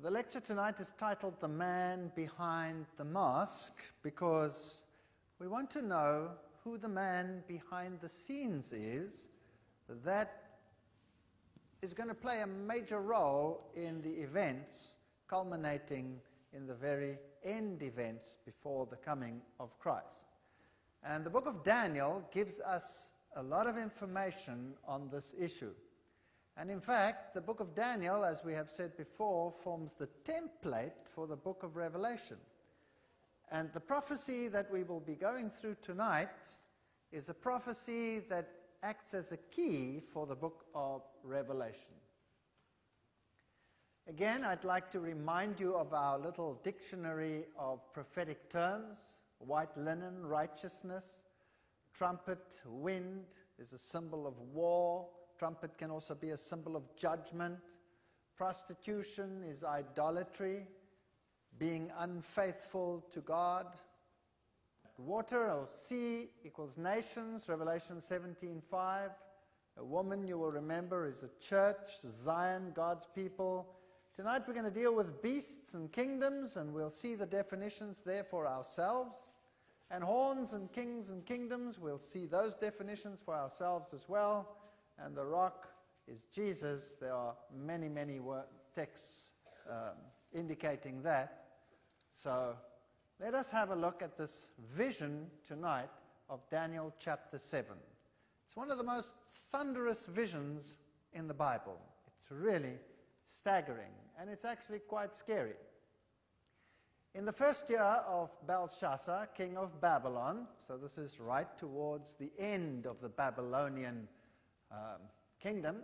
The lecture tonight is titled The Man Behind the Mask because we want to know who the man behind the scenes is that is going to play a major role in the events culminating in the very end events before the coming of Christ. And the book of Daniel gives us a lot of information on this issue. And in fact, the book of Daniel, as we have said before, forms the template for the book of Revelation. And the prophecy that we will be going through tonight is a prophecy that acts as a key for the book of Revelation. Again, I'd like to remind you of our little dictionary of prophetic terms. White linen, righteousness. Trumpet, wind, is a symbol of war. Trumpet can also be a symbol of judgment. Prostitution is idolatry, being unfaithful to God. Water or sea equals nations, Revelation 17:5. A woman, you will remember, is a church, Zion, God's people. Tonight we're going to deal with beasts and kingdoms, and we'll see the definitions there for ourselves. And horns and kings and kingdoms, we'll see those definitions for ourselves as well. And the rock is Jesus. There are many, many texts indicating that. So let us have a look at this vision tonight of Daniel chapter 7. It's one of the most thunderous visions in the Bible. It's really staggering, and it's actually quite scary. In the first year of Belshazzar, king of Babylon, so this is right towards the end of the Babylonian kingdom,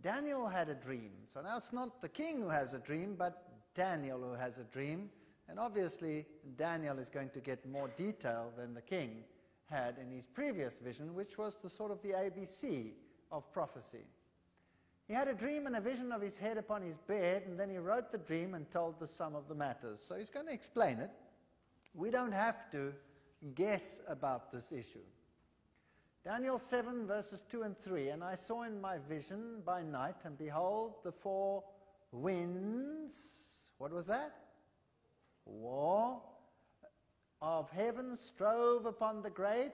Daniel had a dream. So now it's not the king who has a dream, but Daniel who has a dream. And obviously, Daniel is going to get more detail than the king had in his previous vision, which was the sort of the ABC of prophecy. He had a dream and a vision of his head upon his bed, and then he wrote the dream and told the sum of the matters. So he's going to explain it. We don't have to guess about this issue. Daniel 7, verses 2 and 3. And I saw in my vision by night, and behold, the four winds. What was that? War of heaven strove upon the great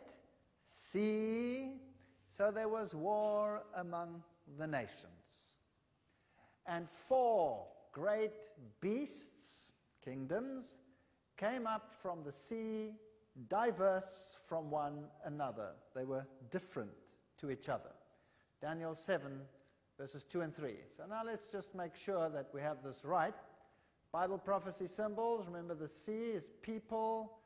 sea. So there was war among the nations. And four great beasts, kingdoms, came up from the sea, diverse from one another. They were different to each other. Daniel 7, verses 2 and 3. So now let's just make sure that we have this right. Bible prophecy symbols, remember the sea is people,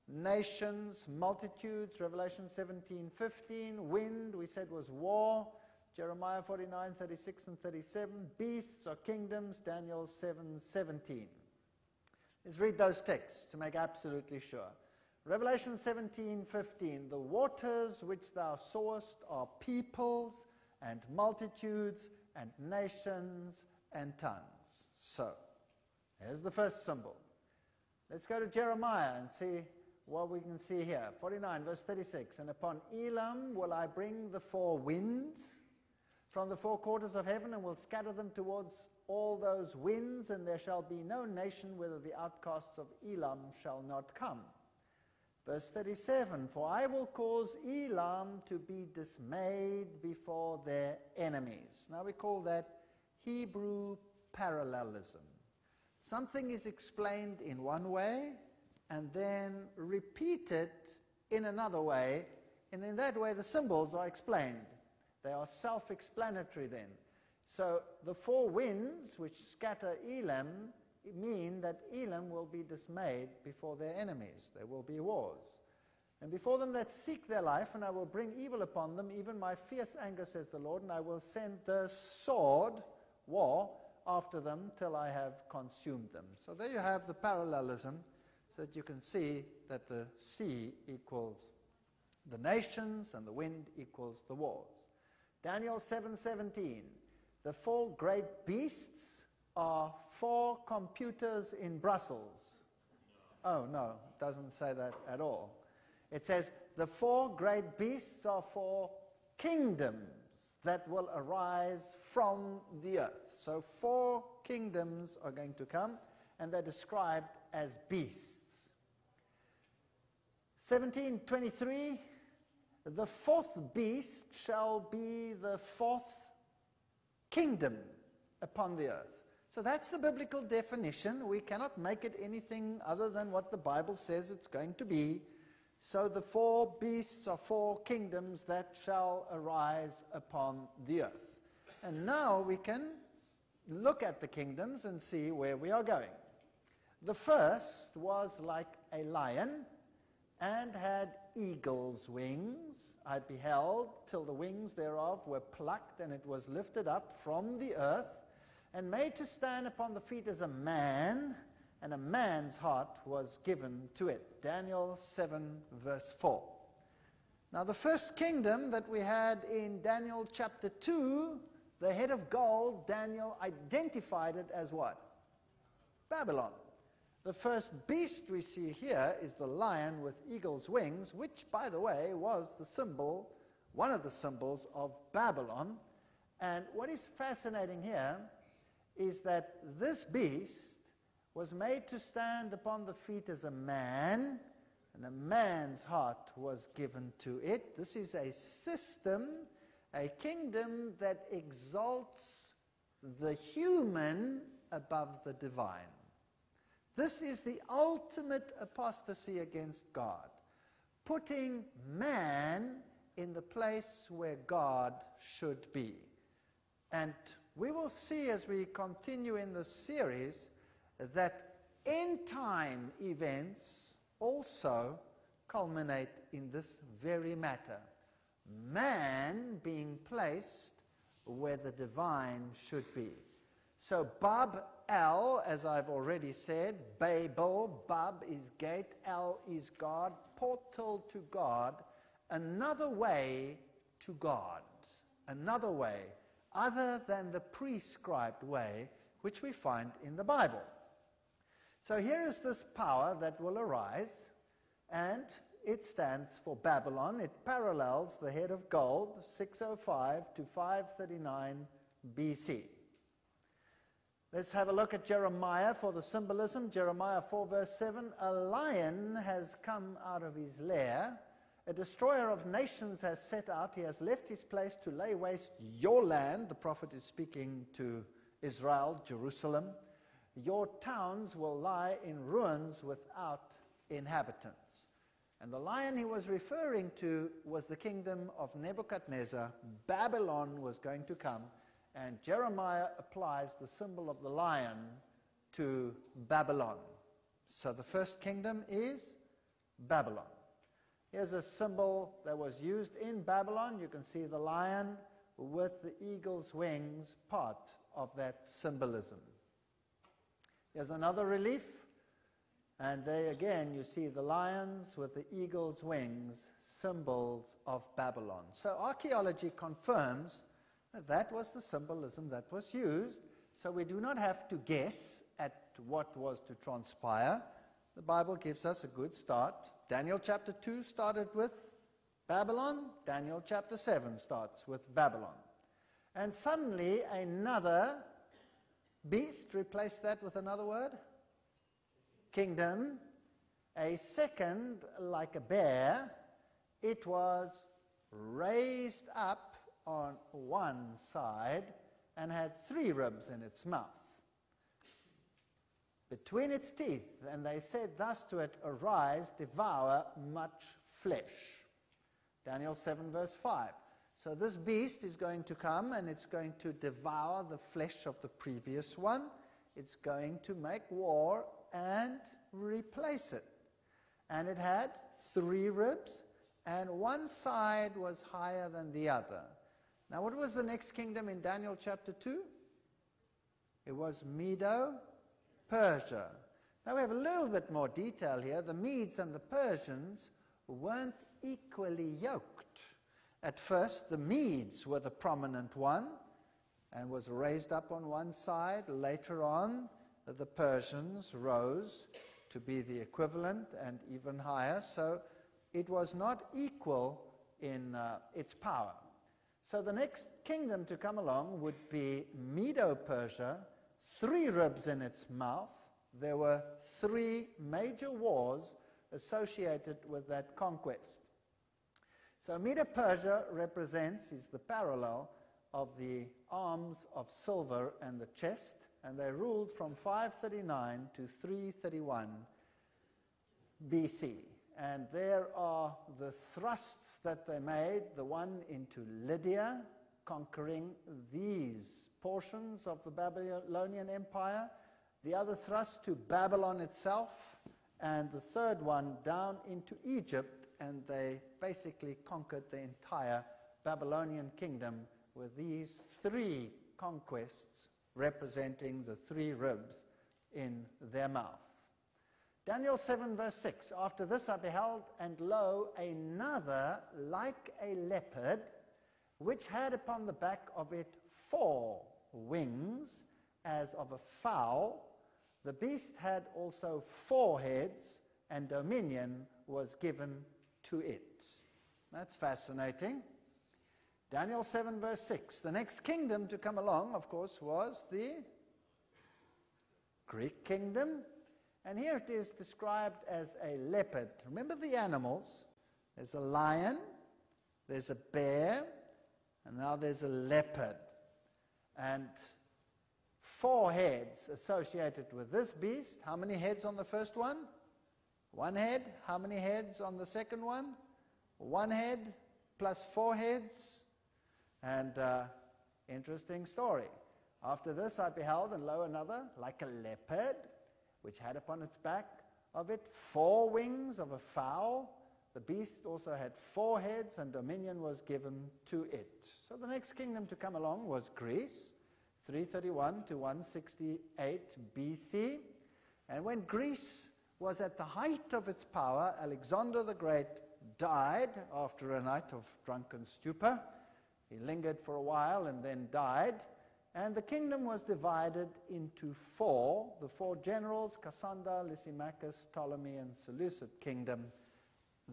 nations, multitudes, Revelation 17:15. Wind, we said, was war, Jeremiah 49:36 and 37. Beasts or kingdoms, Daniel 7:17. Let's read those texts to make absolutely sure. Revelation 17:15, the waters which thou sawest are peoples and multitudes and nations and tongues. So, here's the first symbol. Let's go to Jeremiah and see what we can see here. 49, verse 36, and upon Elam will I bring the four winds from the four quarters of heaven, and will scatter them towards all those winds, and there shall be no nation whither the outcasts of Elam shall not come. Verse 37, for I will cause Elam to be dismayed before their enemies. Now we call that Hebrew parallelism. Something is explained in one way and then repeated in another way, and in that way the symbols are explained. They are self-explanatory then. So the four winds which scatter Elam mean that Elam will be dismayed before their enemies. There will be wars. And before them that seek their life, and I will bring evil upon them, even my fierce anger, says the Lord, and I will send the sword, war, after them till I have consumed them. So there you have the parallelism, so that you can see that the sea equals the nations and the wind equals the wars. Daniel 7:17, the four great beasts are four computers in Brussels. Oh, no, it doesn't say that at all. It says the four great beasts are four kingdoms that will arise from the earth. So 4 kingdoms are going to come, and they're described as beasts. 17:23, the 4th beast shall be the 4th kingdom upon the earth. So that's the biblical definition. We cannot make it anything other than what the Bible says it's going to be. So the 4 beasts are 4 kingdoms that shall arise upon the earth. And now we can look at the kingdoms and see where we are going. The first was like a lion and had eagle's wings. I beheld till the wings thereof were plucked, and it was lifted up from the earth, and made to stand upon the feet as a man, and a man's heart was given to it. Daniel 7 verse 4. Now the first kingdom that we had in Daniel chapter 2, the head of gold, Daniel identified it as what? Babylon. The first beast we see here is the lion with eagle's wings, which, by the way, was the symbol, one of the symbols of Babylon. And what is fascinating here is that this beast was made to stand upon the feet as a man, and a man's heart was given to it. This is a system, a kingdom that exalts the human above the divine. This is the ultimate apostasy against God, putting man in the place where God should be. And we will see as we continue in this series that end-time events also culminate in this very matter. Man being placed where the divine should be. So Bab-el, as I've already said, Babel, Bab is gate, El is God, portal to God, another way to God, another way other than the prescribed way which we find in the Bible. So here is this power that will arise, and it stands for Babylon. It parallels the head of gold, 605 to 539 BC. Let's have a look at Jeremiah for the symbolism. Jeremiah 4 verse 7, a lion has come out of his lair. A destroyer of nations has set out. He has left his place to lay waste your land. The prophet is speaking to Israel, Jerusalem. Your towns will lie in ruins without inhabitants. And the lion he was referring to was the kingdom of Nebuchadnezzar. Babylon was going to come. And Jeremiah applies the symbol of the lion to Babylon. So the first kingdom is Babylon. Here's a symbol that was used in Babylon. You can see the lion with the eagle's wings, part of that symbolism. Here's another relief. And there again you see the lions with the eagle's wings, symbols of Babylon. So archaeology confirms that was the symbolism that was used, so we do not have to guess at what was to transpire. The Bible gives us a good start. Daniel chapter 2 started with Babylon. Daniel chapter 7 starts with Babylon. And suddenly another beast replaced that with another word. Kingdom. A second, like a bear, it was raised up on one side and had 3 ribs in its mouth between its teeth, and they said thus to it, arise, devour much flesh. Daniel 7 verse 5. So this beast is going to come and it's going to devour the flesh of the previous one. It's going to make war and replace it. And it had 3 ribs, and one side was higher than the other. Now, what was the next kingdom in Daniel chapter 2? It was Medo-Persia. Now, we have a little bit more detail here. The Medes and the Persians weren't equally yoked. At first, the Medes were the prominent one and was raised up on one side. Later on, the Persians rose to be the equivalent and even higher. So it was not equal in its power. So the next kingdom to come along would be Medo-Persia, 3 ribs in its mouth. There were 3 major wars associated with that conquest. So Medo-Persia represents, is the parallel of the arms of silver and the chest, and they ruled from 539 to 331 BC. And there are the thrusts that they made, the one into Lydia, conquering these portions of the Babylonian Empire, the other thrust to Babylon itself, and the third one down into Egypt, and they basically conquered the entire Babylonian kingdom with these 3 conquests representing the 3 ribs in their mouth. Daniel 7 verse 6, after this I beheld, and lo, another like a leopard, which had upon the back of it 4 wings, as of a fowl. The beast had also 4 heads, and dominion was given to it. That's fascinating. Daniel 7 verse 6, the next kingdom to come along, of course, was the Greek kingdom. And here it is described as a leopard. Remember the animals? There's a lion, there's a bear, and now there's a leopard. And 4 heads associated with this beast. How many heads on the first one? 1 head. How many heads on the second one? 1 head plus 4 heads. And interesting story. After this I beheld, and lo, another like a leopard, which had upon its back of it 4 wings of a fowl. The beast also had 4 heads, and dominion was given to it. So the next kingdom to come along was Greece, 331 to 168 BC. And when Greece was at the height of its power, Alexander the Great died after a night of drunken stupor. He lingered for a while and then died. And the kingdom was divided into 4, the 4 generals, Cassander, Lysimachus, Ptolemy, and Seleucid kingdom.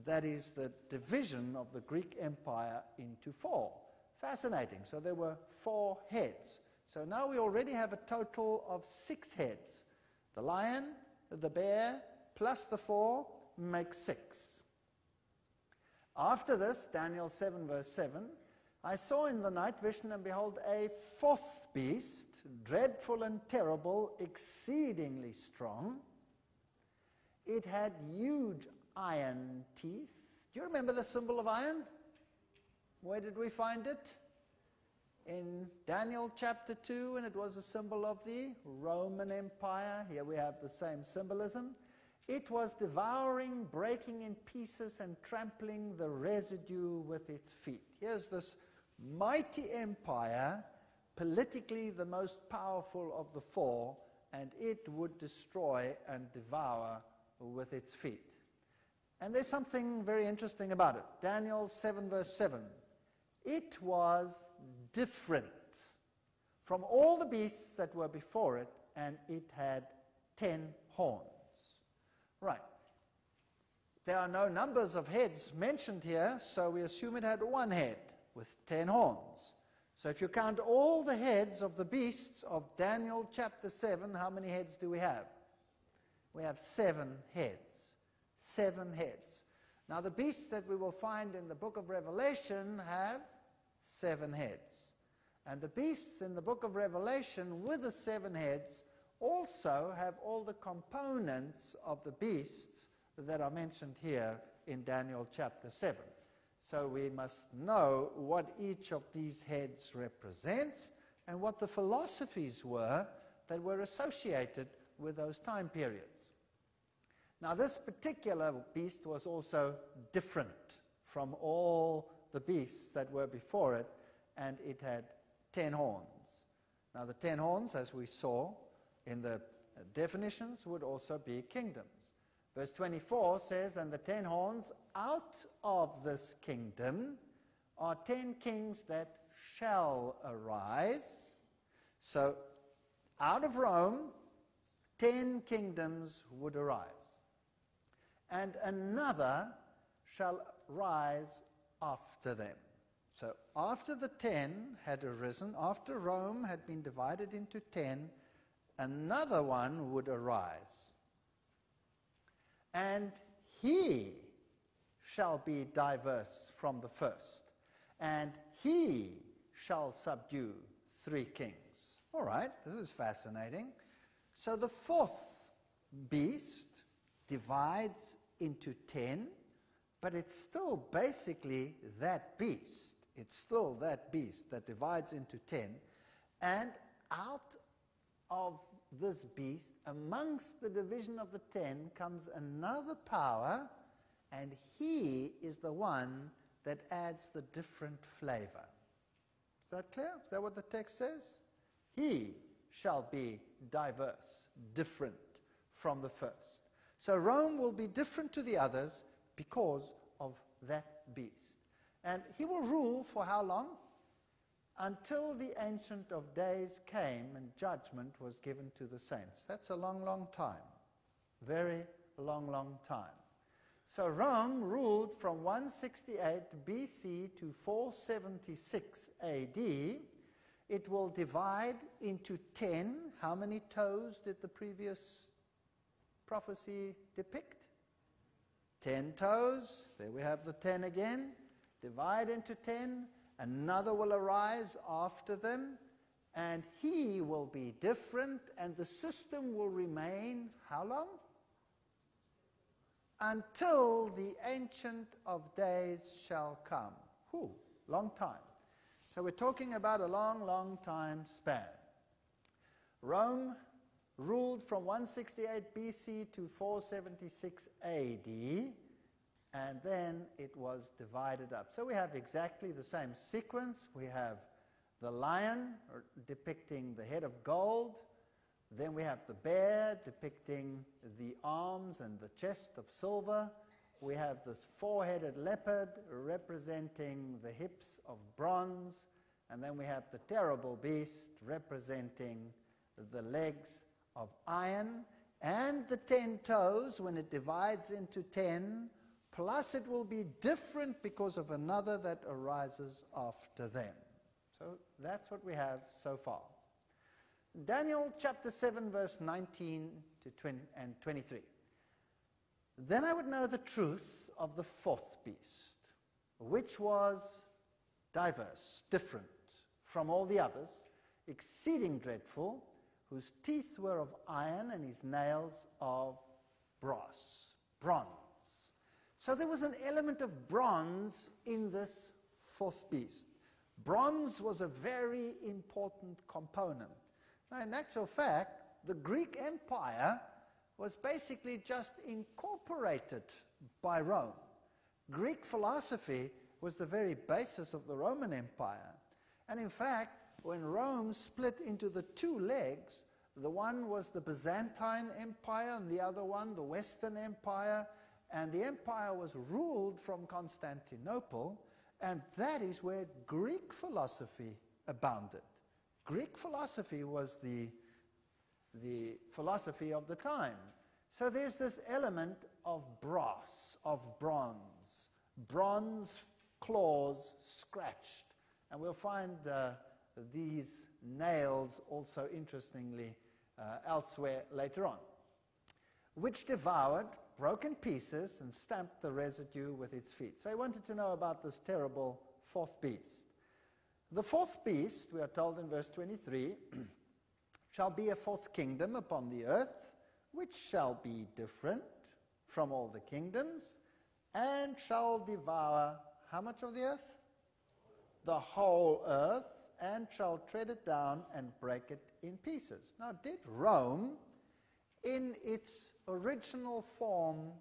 That is the division of the Greek Empire into 4. Fascinating. So there were 4 heads. So now we already have a total of 6 heads. The lion, the bear, plus the 4 makes 6. After this, Daniel 7 verse 7, I saw in the night vision, and behold, a 4th beast, dreadful and terrible, exceedingly strong. It had huge iron teeth. Do you remember the symbol of iron? Where did we find it? In Daniel chapter 2, and it was a symbol of the Roman Empire. Here we have the same symbolism. It was devouring, breaking in pieces, and trampling the residue with its feet. Here's this mighty empire, politically the most powerful of the 4, and it would destroy and devour with its feet. And there's something very interesting about it. Daniel 7 verse 7. It was different from all the beasts that were before it, and it had 10 horns. Right. There are no numbers of heads mentioned here, so we assume it had 1 head with 10 horns. So if you count all the heads of the beasts of Daniel chapter 7, how many heads do we have? We have 7 heads. 7 heads. Now the beasts that we will find in the book of Revelation have 7 heads. And the beasts in the book of Revelation with the 7 heads also have all the components of the beasts that are mentioned here in Daniel chapter 7. So we must know what each of these heads represents and what the philosophies were that were associated with those time periods. Now this particular beast was also different from all the beasts that were before it, and it had 10 horns. Now the 10 horns, as we saw in the definitions, would also be kingdoms. Verse 24 says, and the 10 horns out of this kingdom are 10 kings that shall arise. So out of Rome, 10 kingdoms would arise. And another shall rise after them. So after the 10 had arisen, after Rome had been divided into 10, another one would arise. And he shall be diverse from the first, and he shall subdue 3 kings. All right, this is fascinating. So the 4th beast divides into 10, but it's still basically that beast. It's still that beast that divides into 10. And out of this beast, amongst the division of the 10, comes another power, and he is the one that adds the different flavor. Is that clear? Is that what the text says? He shall be diverse, different from the first. So Rome will be different to the others because of that beast. And he will rule for how long? Until the Ancient of Days came and judgment was given to the saints. That's a long, long time. Very long, long time. So Rome ruled from 168 BC to 476 AD. It will divide into 10. How many toes did the previous prophecy depict? 10 toes. There we have the 10 again. Divide into 10. Another will arise after them, and he will be different, and the system will remain how long? Until the Ancient of Days shall come. Long time. So we're talking about a long, long time span. Rome ruled from 168 BC to 476 AD, and then it was divided up. So we have exactly the same sequence. We have the lion depicting the head of gold. Then we have the bear depicting the arms and the chest of silver. We have this 4-headed leopard representing the hips of bronze. And then we have the terrible beast representing the legs of iron. And the 10 toes, when it divides into 10, plus it will be different because of another that arises after them. So that's what we have so far. Daniel chapter 7, verse 19 to 20 and 23. Then I would know the truth of the 4th beast, which was diverse, different from all the others, exceeding dreadful, whose teeth were of iron and his nails of brass, bronze. So there was an element of bronze in this 4th beast. Bronze was a very important component. Now, in actual fact, the Greek Empire was basically just incorporated by Rome. Greek philosophy was the very basis of the Roman Empire. And in fact, when Rome split into the 2 legs, the one was the Byzantine Empire and the other one the Western Empire. And the empire was ruled from Constantinople, and that is where Greek philosophy abounded. Greek philosophy was the philosophy of the time. So there's this element of brass, of bronze claws scratched. And we'll find these nails also interestingly elsewhere later on, which devoured, broke in pieces, and stamped the residue with its feet. So I wanted to know about this terrible 4th beast. The 4th beast, we are told in verse 23, shall be a 4th kingdom upon the earth, which shall be different from all the kingdoms, and shall devour how much of the earth? The whole earth, and shall tread it down and break it in pieces. Now, did Rome, in its original form,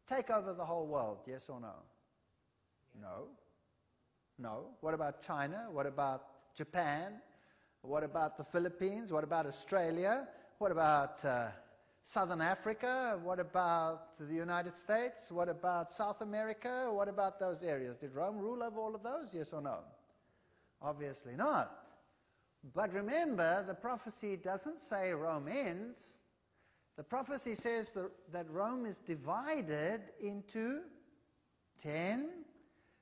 take over the whole world, yes or no? No. No. What about China? What about Japan? What about the Philippines? What about Australia? What about Southern Africa? What about the United States? What about South America? What about those areas? Did Rome rule over all of those, yes or no? Obviously not. But remember, the prophecy doesn't say Rome ends. The prophecy says that Rome is divided into 10,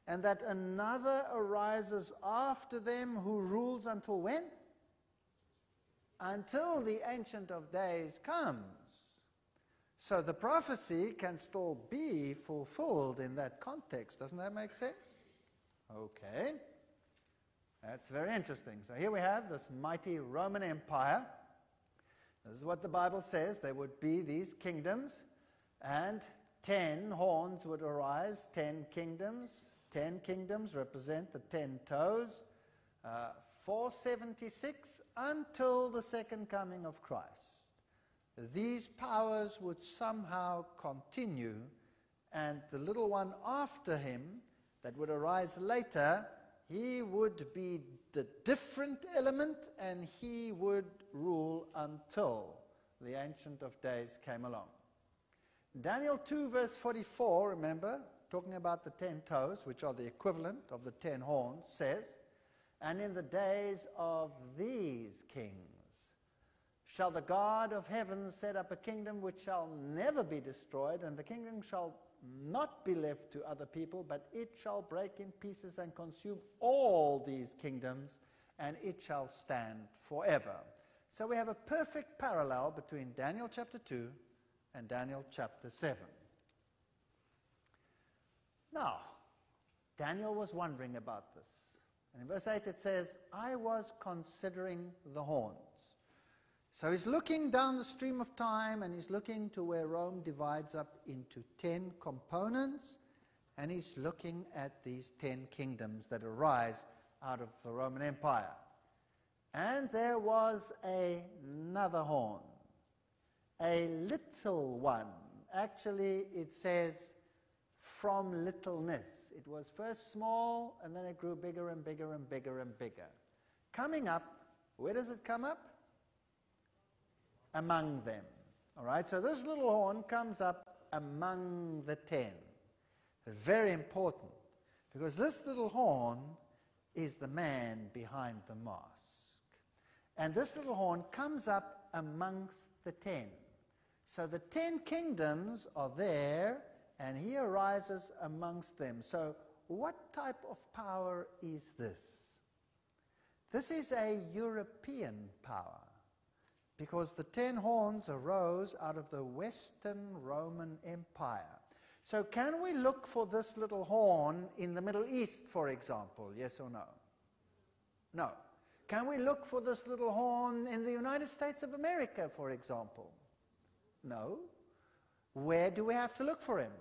and that another arises after them who rules until when? Until the Ancient of Days comes. So the prophecy can still be fulfilled in that context. Doesn't that make sense? Okay. That's very interesting. So here we have this mighty Roman Empire. This is what the Bible says. There would be these kingdoms, and 10 horns would arise, 10 kingdoms. 10 kingdoms represent the 10 toes. 476 until the second coming of Christ. These powers would somehow continue, and the little one after him that would arise later, he would be the different element, and he would rule until the Ancient of Days came along. Daniel 2 verse 44, remember, talking about the 10 toes, which are the equivalent of the 10 horns, says, "And in the days of these kings shall the God of heaven set up a kingdom which shall never be destroyed, and the kingdom shall not be left to other people, but it shall break in pieces and consume all these kingdoms, and it shall stand forever." So we have a perfect parallel between Daniel chapter 2 and Daniel chapter 7. Now, Daniel was wondering about this. And in verse 8 it says, "I was considering the horns." So he's looking down the stream of time, and he's looking to where Rome divides up into 10 components, and he's looking at these 10 kingdoms that arise out of the Roman Empire. And there was another horn, a little one. Actually, it says from littleness. It was first small, and then it grew bigger and bigger and bigger and bigger. Coming up, where does it come up? Among them. All right, so this little horn comes up among the 10. Very important, because this little horn is the man behind the mask. And this little horn comes up amongst the 10. So the 10 kingdoms are there, and he arises amongst them. So what type of power is this? This is a European power, because the 10 horns arose out of the Western Roman Empire. So can we look for this little horn in the Middle East, for example? Yes or no? No. Can we look for this little horn in the United States of America, for example? No. Where do we have to look for him?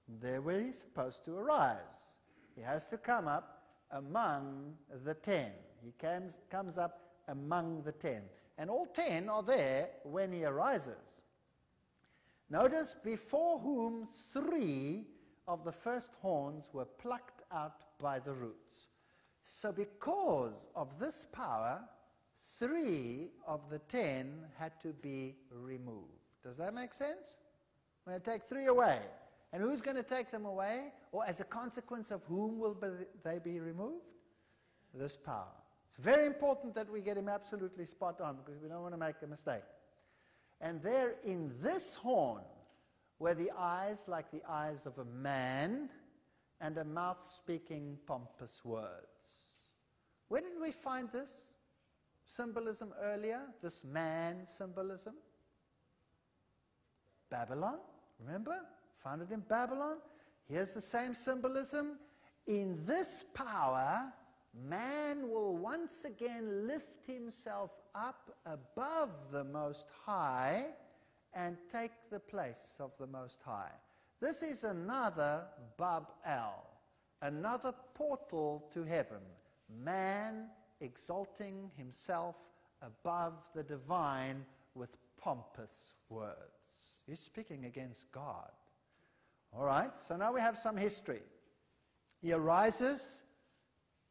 There where he's supposed to arise. He has to come up among the 10. He comes up among the 10. And all 10 are there when he arises. Notice, before whom 3 of the first horns were plucked out by the roots. So because of this power, 3 of the 10 had to be removed. Does that make sense? I'm going to take 3 away. And who's going to take them away? Or as a consequence of whom will they be removed? This power. It's very important that we get him absolutely spot on, because we don't want to make a mistake. And there in this horn were the eyes like the eyes of a man, and a mouth speaking pompous words. Where did we find this symbolism earlier, this man symbolism? Babylon, remember? Found it in Babylon. Here's the same symbolism. In this power, man will once again lift himself up above the Most High and take the place of the Most High. This is another Bab-el, another portal to heaven. Man exalting himself above the divine with pompous words. He's speaking against God. All right, so now we have some history. He arises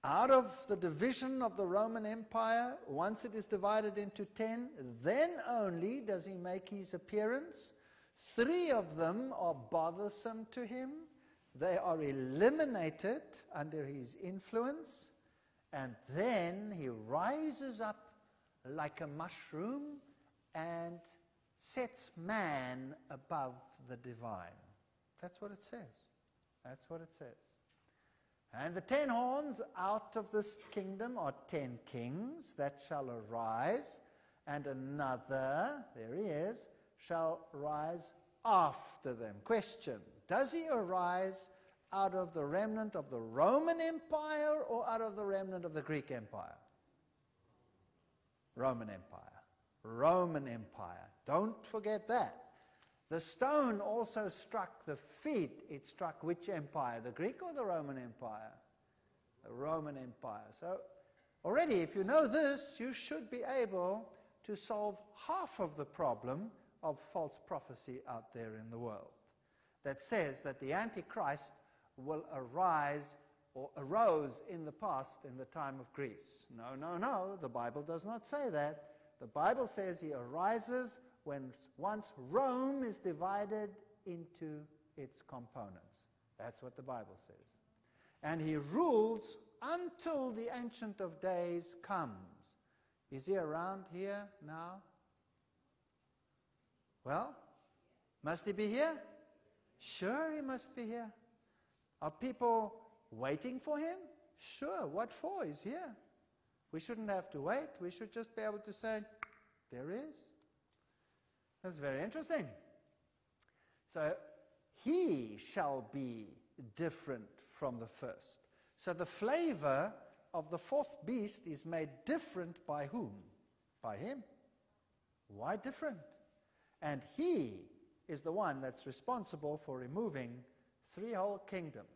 out of the division of the Roman Empire. Once it is divided into 10, then only does he make his appearance. 3 of them are bothersome to him. They are eliminated under his influence. And then he rises up like a mushroom and sets man above the divine. That's what it says. That's what it says. And the 10 horns out of this kingdom are 10 kings that shall arise, and another, there he is, shall rise after them. Question, does he arise out of the remnant of the Roman Empire or out of the remnant of the Greek Empire? Roman Empire. Roman Empire. Don't forget that. The stone also struck the feet. It struck which empire? The Greek or the Roman Empire? The Roman Empire. So already, if you know this, you should be able to solve half of the problem of false prophecy out there in the world that says that the Antichrist will arise or arose in the past in the time of Greece. No, no, no. The Bible does not say that. The Bible says he arises once Rome is divided into its components. That's what the Bible says. And he rules until the Ancient of Days comes. Is he around here now? Well, must he be here? Sure, he must be here. Are people waiting for him? Sure, what for? He's here. We shouldn't have to wait. We should just be able to say, there he is. That's very interesting. So, he shall be different from the first. So the flavor of the fourth beast is made different by whom? By him. Why different? And he is the one that's responsible for removing 3 whole kingdoms.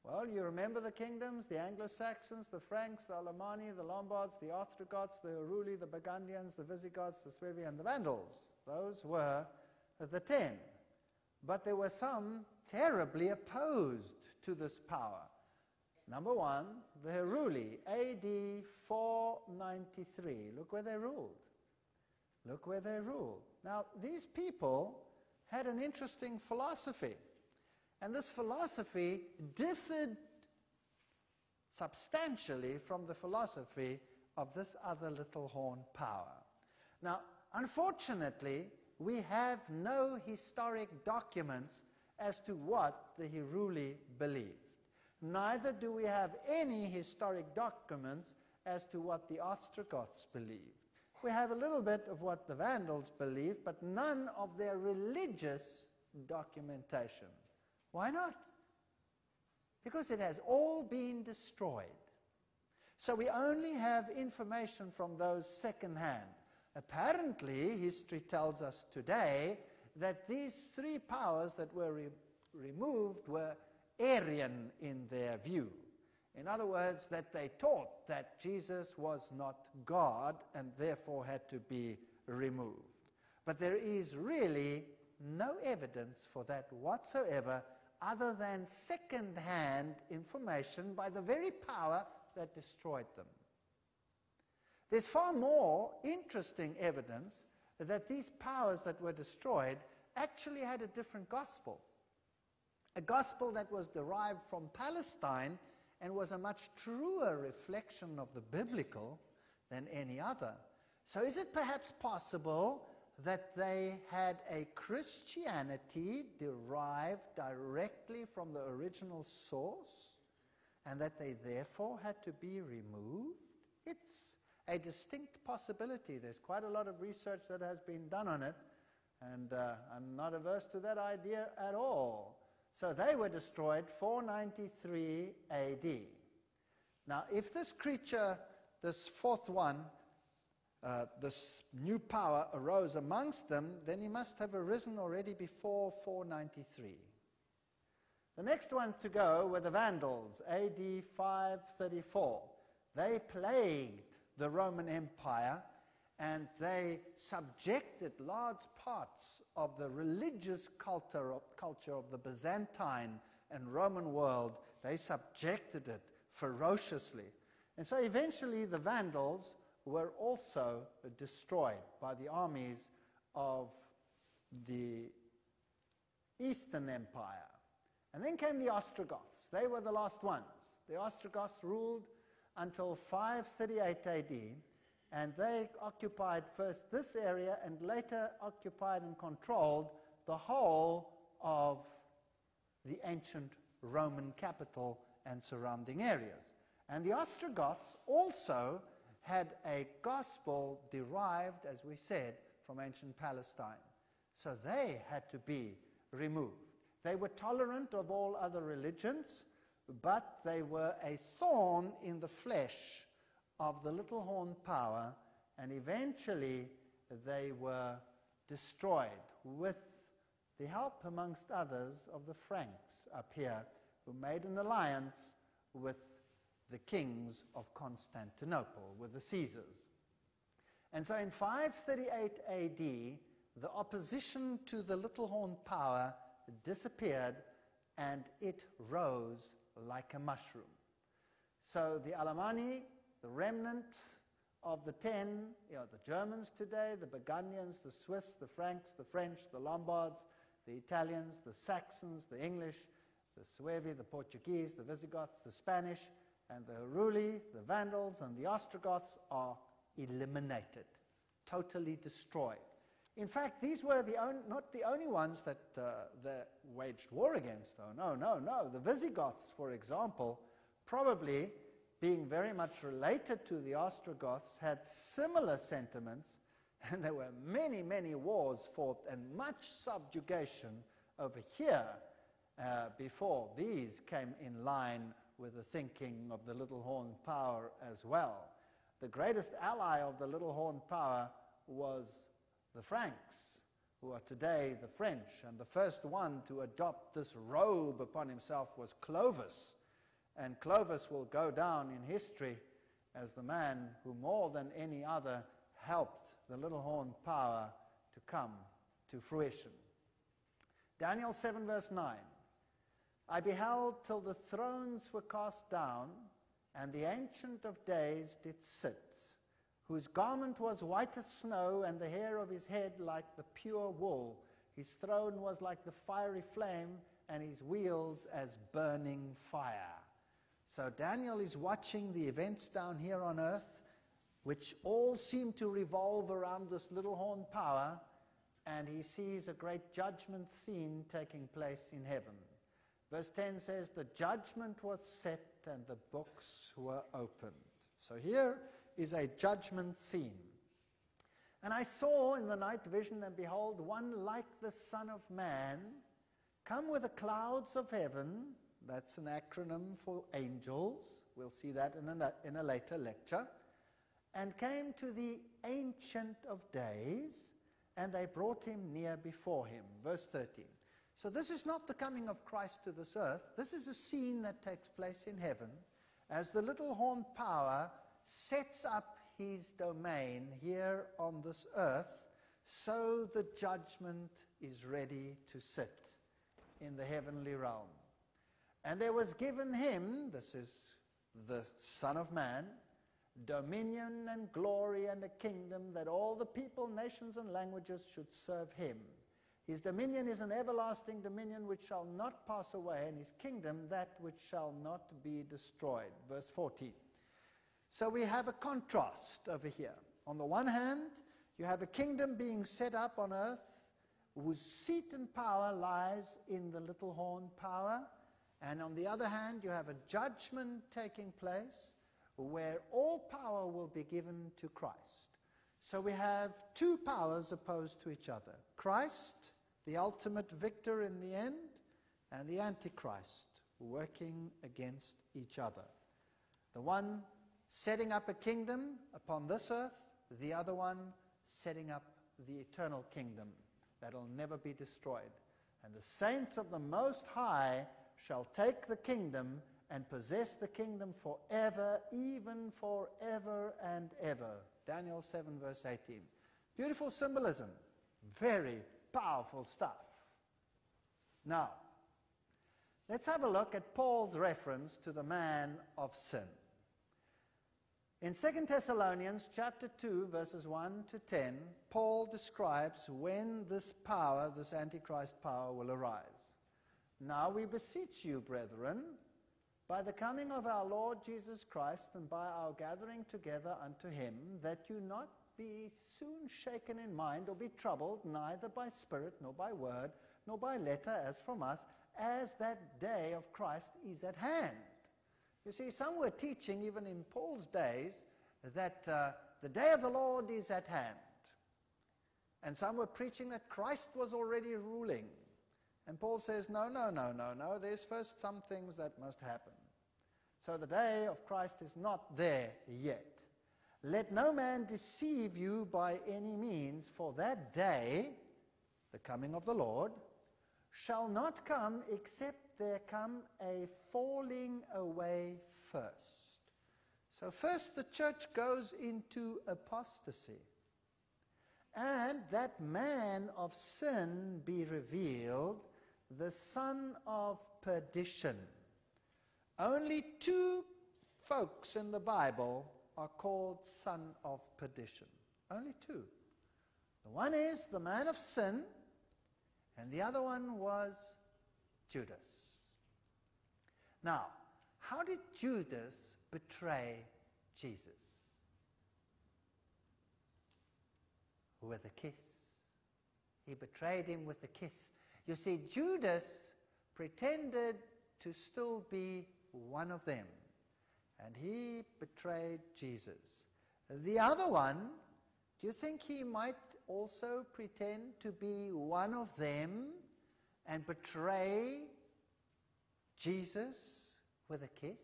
Well, you remember the kingdoms, the Anglo-Saxons, the Franks, the Alemanni, the Lombards, the Ostrogoths, the Heruli, the Burgundians, the Visigoths, the Suevi, and the Vandals. Those were the 10. But there were some terribly opposed to this power. Number 1, the Heruli, AD 493. Look where they ruled. Look where they ruled. Now, these people had an interesting philosophy. And this philosophy differed substantially from the philosophy of this other little horn power. Now, unfortunately, we have no historic documents as to what the Heruli believed. Neither do we have any historic documents as to what the Ostrogoths believed. We have a little bit of what the Vandals believed, but none of their religious documentation. Why not? Because it has all been destroyed. So we only have information from those second-hand. Apparently, history tells us today that these 3 powers that were removed were Arian in their view. In other words, that they taught that Jesus was not God and therefore had to be removed. But there is really no evidence for that whatsoever, other than second-hand information by the very power that destroyed them. There's far more interesting evidence that these powers that were destroyed actually had a different gospel. A gospel that was derived from Palestine and was a much truer reflection of the biblical than any other. So is it perhaps possible that they had a Christianity derived directly from the original source, and that they therefore had to be removed? It's a distinct possibility. There's quite a lot of research that has been done on it, and I'm not averse to that idea at all. So they were destroyed 493 AD. Now, if this creature, this fourth one, this new power arose amongst them, then he must have arisen already before 493. The next one to go were the Vandals, AD 534. They plagued the Roman Empire, and they subjected large parts of the religious culture of the Byzantine and Roman world. They subjected it ferociously. And so eventually the Vandals were also destroyed by the armies of the Eastern Empire. And then came the Ostrogoths. They were the last ones. The Ostrogoths ruled until 538 AD, and they occupied first this area and later occupied and controlled the whole of the ancient Roman capital and surrounding areas. And the Ostrogoths also had a gospel derived, as we said, from ancient Palestine. So they had to be removed. They were tolerant of all other religions, but they were a thorn in the flesh of the little horn power, and eventually they were destroyed with the help, amongst others, of the Franks up here, who made an alliance with the kings of Constantinople, with the Caesars. And so in 538 AD, the opposition to the little horn power disappeared, and it rose like a mushroom. So the Alemanni, the remnant of the 10, the Germans today, the Burgundians, the Swiss, the Franks, the French, the Lombards, the Italians, the Saxons, the English, the Suevi, the Portuguese, the Visigoths, the Spanish, and the Heruli, the Vandals, and the Ostrogoths are eliminated, totally destroyed. In fact, these were not the only ones that waged war against, though. No. The Visigoths, for example, probably being very much related to the Ostrogoths, had similar sentiments, and there were many, many wars fought and much subjugation over here before these came in line with the thinking of the little horn power as well. The greatest ally of the little horn power was the Franks, who are today the French, and the first one to adopt this robe upon himself was Clovis. And Clovis will go down in history as the man who more than any other helped the little horn power to come to fruition. Daniel 7 verse 9. I beheld till the thrones were cast down, and the Ancient of Days did sit, whose garment was white as snow, and the hair of his head like the pure wool. His throne was like the fiery flame, and his wheels as burning fire. So Daniel is watching the events down here on earth, which all seem to revolve around this little horn power, and he sees a great judgment scene taking place in heaven. Verse 10 says, the judgment was set and the books were opened. So here is a judgment scene. And I saw in the night vision, and behold, one like the Son of Man, come with the clouds of heaven. That's an acronym for angels. We'll see that in a later lecture. And came to the Ancient of Days, and they brought him near before him. Verse 13. So this is not the coming of Christ to this earth. This is a scene that takes place in heaven as the little horn power sets up his domain here on this earth, so the judgment is ready to sit in the heavenly realm. And there was given him, this is the Son of Man, dominion and glory and a kingdom, that all the people, nations, and languages should serve him. His dominion is an everlasting dominion which shall not pass away, and his kingdom that which shall not be destroyed. Verse 14. So we have a contrast over here. On the one hand, you have a kingdom being set up on earth whose seat and power lies in the little horn power. And on the other hand, you have a judgment taking place where all power will be given to Christ. So we have two powers opposed to each other. Christ, the ultimate victor in the end, and the Antichrist working against each other. The one setting up a kingdom upon this earth, the other one setting up the eternal kingdom that will never be destroyed. And the saints of the Most High shall take the kingdom and possess the kingdom forever, even forever and ever. Daniel 7 verse 18. Beautiful symbolism. Very powerful stuff. Now, let's have a look at Paul's reference to the man of sin. In 2 Thessalonians chapter 2, verses 1 to 10, Paul describes when this power, this Antichrist power, will arise. Now we beseech you, brethren, by the coming of our Lord Jesus Christ and by our gathering together unto him, that you not be soon shaken in mind or be troubled, neither by spirit, nor by word, nor by letter as from us, as that day of Christ is at hand. You see, some were teaching, even in Paul's days, that the day of the Lord is at hand. And some were preaching that Christ was already ruling. And Paul says, no, there's first some things that must happen. So the day of Christ is not there yet. Let no man deceive you by any means, for that day, the coming of the Lord, shall not come except there come a falling away first. So first the church goes into apostasy. And that man of sin be revealed, the son of perdition. Only two folks in the Bible are called son of perdition. Only two. The one is the man of sin, and the other one was Judas. Now, how did Judas betray Jesus? With a kiss. He betrayed him with a kiss. You see, Judas pretended to still be one of them, and he betrayed Jesus. The other one, do you think he might also pretend to be one of them and betray Jesus with a kiss?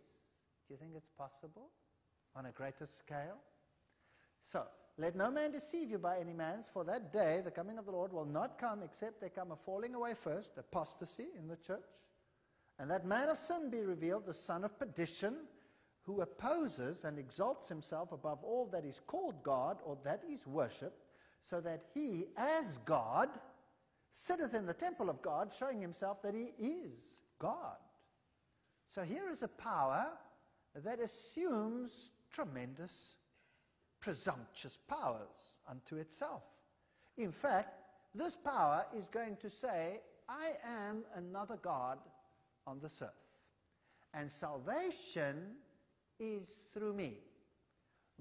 Do you think it's possible on a greater scale? So, let no man deceive you by any means, for that day, the coming of the Lord, will not come except there come a falling away first, apostasy in the church, and that man of sin be revealed, the son of perdition, who opposes and exalts himself above all that is called God or that is worshipped, so that he, as God, sitteth in the temple of God, showing himself that he is God. So here is a power that assumes tremendous, presumptuous powers unto itself. In fact, this power is going to say, I am another God on this earth, and salvation is through me.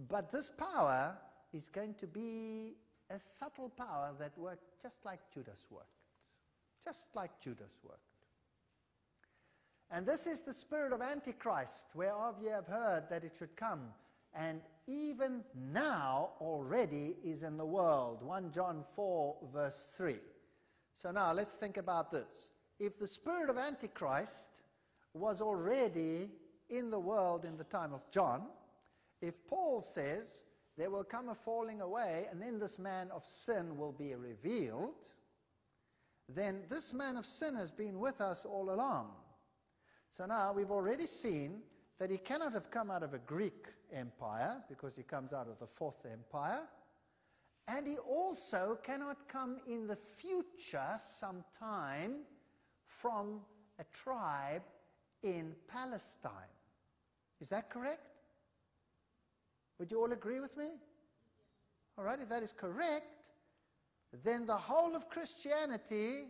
But this power is going to be a subtle power that worked just like Judas worked. Just like Judas worked. And this is the spirit of Antichrist, whereof ye have heard that it should come, and even now already is in the world. 1 John 4 verse 3. So now let's think about this. If the spirit of Antichrist was already in the world in the time of John, if Paul says there will come a falling away and then this man of sin will be revealed, then this man of sin has been with us all along. So now we've already seen that he cannot have come out of a Greek empire because he comes out of the fourth empire, and he also cannot come in the future sometime from a tribe in Palestine. Is that correct? Would you all agree with me? All right, if that is correct, then the whole of Christianity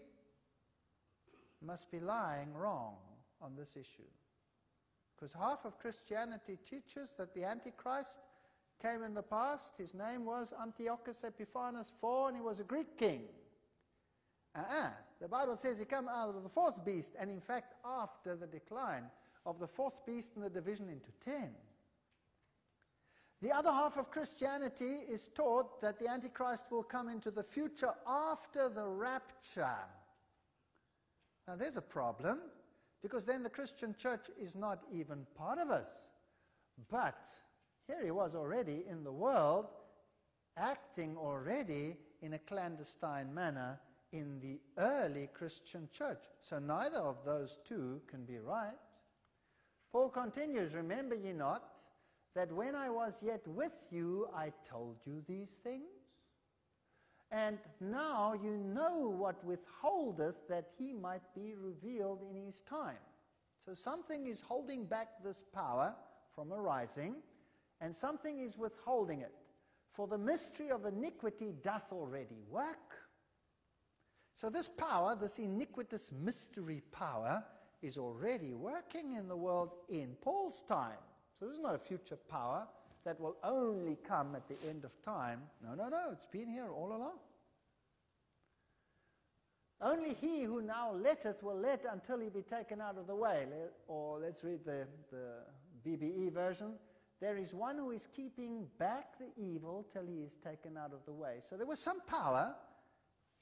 must be lying wrong on this issue. Because half of Christianity teaches that the Antichrist came in the past. His name was Antiochus Epiphanes IV, and he was a Greek king. The Bible says he came out of the fourth beast, and in fact after the decline of the fourth beast and the division into 10. The other half of Christianity is taught that the Antichrist will come into the future after the rapture. Now there's a problem, because then the Christian church is not even part of us. But here he was already in the world, acting already in a clandestine manner in the early Christian church. So neither of those two can be right. Paul continues, remember ye not that when I was yet with you, I told you these things? And now you know what withholdeth, that he might be revealed in his time. So something is holding back this power from arising, and something is withholding it. For the mystery of iniquity doth already work. So this power, this iniquitous mystery power, is already working in the world in Paul's time. So this is not a future power that will only come at the end of time. No, it's been here all along. Only he who now letteth will let until he be taken out of the way. Or let's read the BBE version, there is one who is keeping back the evil till he is taken out of the way. So there was some power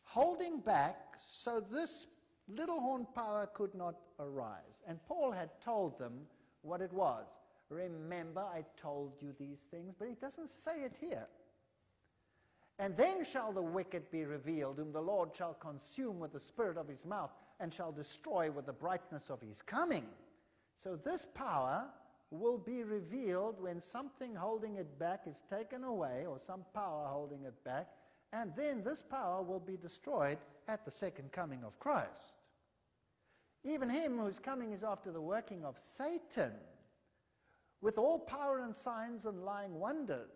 holding back so this little horn power could not arise. And Paul had told them what it was. Remember, I told you these things, but he doesn't say it here. And then shall the wicked be revealed, whom the Lord shall consume with the spirit of his mouth, and shall destroy with the brightness of his coming. So this power will be revealed when something holding it back is taken away, or some power holding it back, and then this power will be destroyed at the second coming of Christ. Even him whose coming is after the working of Satan, with all power and signs and lying wonders.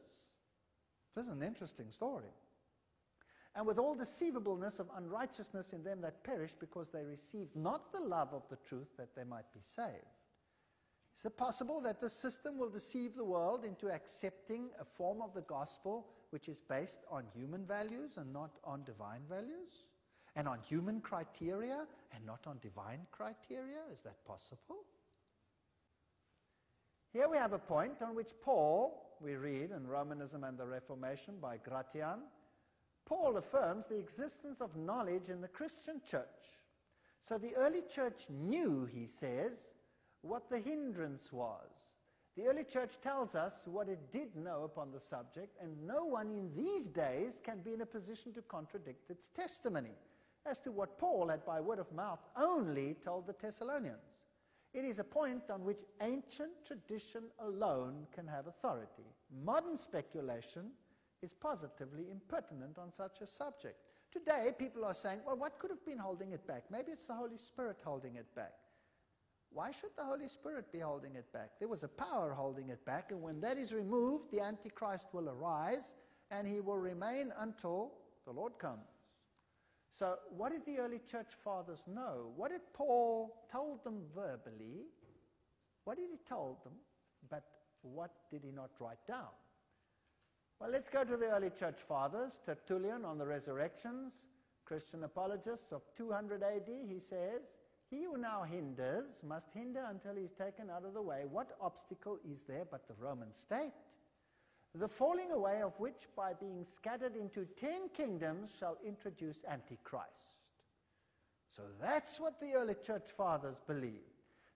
This is an interesting story. And with all deceivableness of unrighteousness in them that perish, because they received not the love of the truth, that they might be saved. Is it possible that this system will deceive the world into accepting a form of the gospel which is based on human values and not on divine values? And on human criteria and not on divine criteria? Is that possible? Here we have a point on which Paul, we read in Romanism and the Reformation by Gratian, Paul affirms the existence of knowledge in the Christian church. So the early church knew, he says, what the hindrance was. The early church tells us what it did know upon the subject, and no one in these days can be in a position to contradict its testimony as to what Paul had by word of mouth only told the Thessalonians. It is a point on which ancient tradition alone can have authority. Modern speculation is positively impertinent on such a subject. Today, people are saying, well, what could have been holding it back? Maybe it's the Holy Spirit holding it back. Why should the Holy Spirit be holding it back? There was a power holding it back, and when that is removed, the Antichrist will arise, and he will remain until the Lord comes. So what did the early church fathers know? What did Paul told them verbally? What did he told them? But what did he not write down? Well, let's go to the early church fathers. Tertullian on the resurrections, Christian apologists of 200 AD, he says, he who now hinders must hinder until he is taken out of the way. What obstacle is there but the Roman state? The falling away of which by being scattered into 10 kingdoms shall introduce Antichrist. So that's what the early church fathers believed,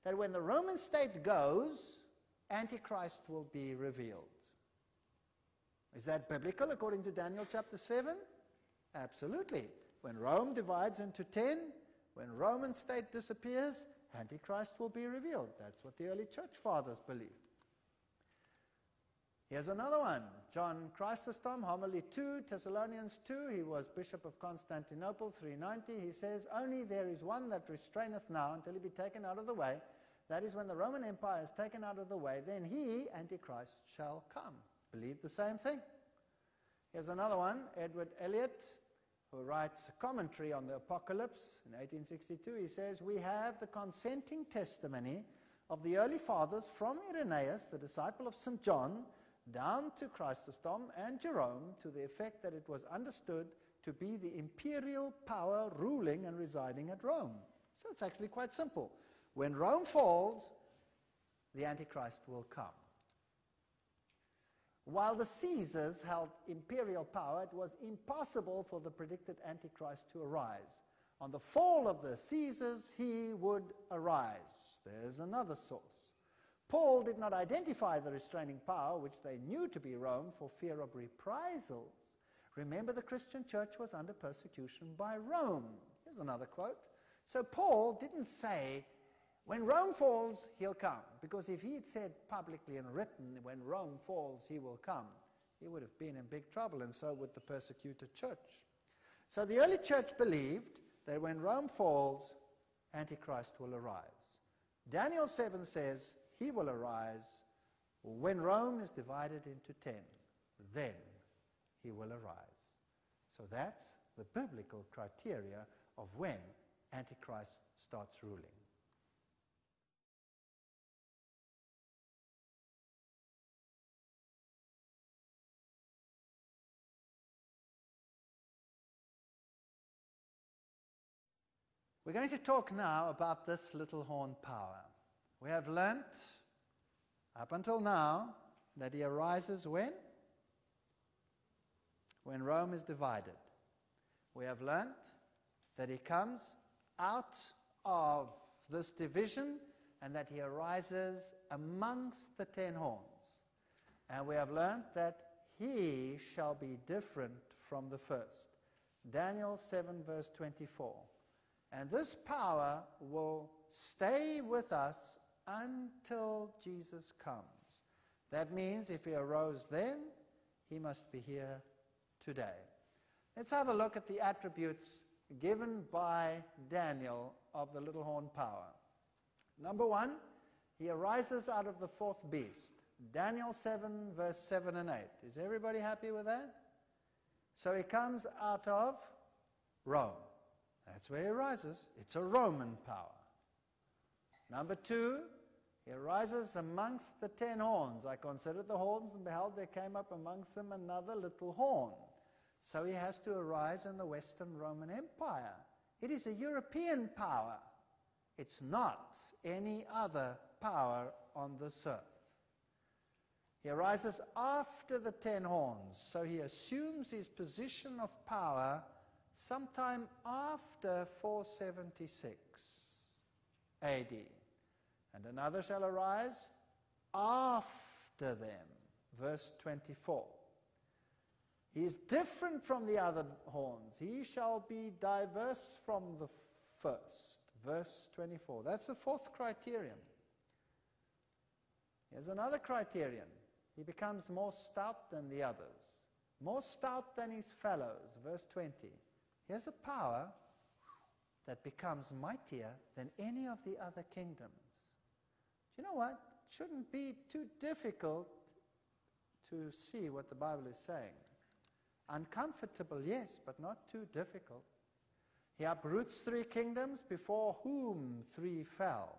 that when the Roman state goes, Antichrist will be revealed. Is that biblical according to Daniel chapter 7? Absolutely. When Rome divides into 10, when Roman state disappears, Antichrist will be revealed. That's what the early church fathers believed. Here's another one. John Chrysostom, Homily 2, Thessalonians 2. He was Bishop of Constantinople, 390. He says, only there is one that restraineth now until he be taken out of the way. That is, when the Roman Empire is taken out of the way, then he, Antichrist, shall come. Believe the same thing. Here's another one. Edward Elliot, who writes a commentary on the Apocalypse in 1862. He says, we have the consenting testimony of the early fathers from Irenaeus, the disciple of St. John, down to Chrysostom and Jerome, to the effect that it was understood to be the imperial power ruling and residing at Rome. So it's actually quite simple. When Rome falls, the Antichrist will come. While the Caesars held imperial power, it was impossible for the predicted Antichrist to arise. On the fall of the Caesars, he would arise. There's another source. Paul did not identify the restraining power, which they knew to be Rome, for fear of reprisals. Remember, the Christian church was under persecution by Rome. Here's another quote. So Paul didn't say, when Rome falls, he'll come. Because if he had said publicly and written, when Rome falls, he will come, he would have been in big trouble, and so would the persecuted church. So the early church believed that when Rome falls, Antichrist will arise. Daniel 7 says, he will arise when Rome is divided into 10. Then he will arise. So that's the biblical criteria of when Antichrist starts ruling. We're going to talk now about this little horn power. We have learnt up until now, that he arises when? When Rome is divided. We have learnt that he comes out of this division and that he arises amongst the 10 horns. And we have learnt that he shall be different from the first. Daniel 7 verse 24. And this power will stay with us until Jesus comes. That means if he arose then, he must be here today. Let's have a look at the attributes given by Daniel of the little horn power. Number 1, he arises out of the fourth beast. Daniel 7 verse 7 and 8. Is everybody happy with that? So he comes out of Rome. That's where he arises. It's a Roman power. Number 2, he arises amongst the 10 horns. I considered the horns, and behold, there came up amongst them another little horn. So he has to arise in the Western Roman Empire. It is a European power. It's not any other power on this earth. He arises after the 10 horns, so he assumes his position of power sometime after 476 AD. And another shall arise after them. Verse 24. He is different from the other horns. He shall be diverse from the first. Verse 24. That's the fourth criterion. Here's another criterion. He becomes more stout than the others. More stout than his fellows. Verse 20. Here's a power that becomes mightier than any of the other kingdoms. Do you know what? It shouldn't be too difficult to see what the Bible is saying. Uncomfortable, yes, but not too difficult. He uproots 3 kingdoms, before whom 3 fell.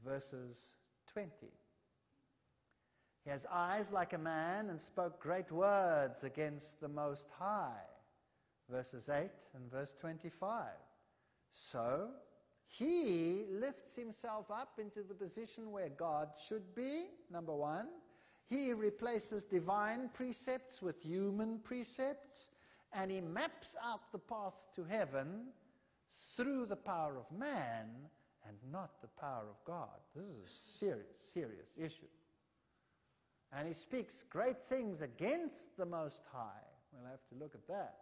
Verses 20. He has eyes like a man and spoke great words against the Most High. Verses 8 and verse 25. So he lifts himself up into the position where God should be, number 1. He replaces divine precepts with human precepts, and he maps out the path to heaven through the power of man and not the power of God. This is a serious, serious issue. And he speaks great things against the Most High. We'll have to look at that.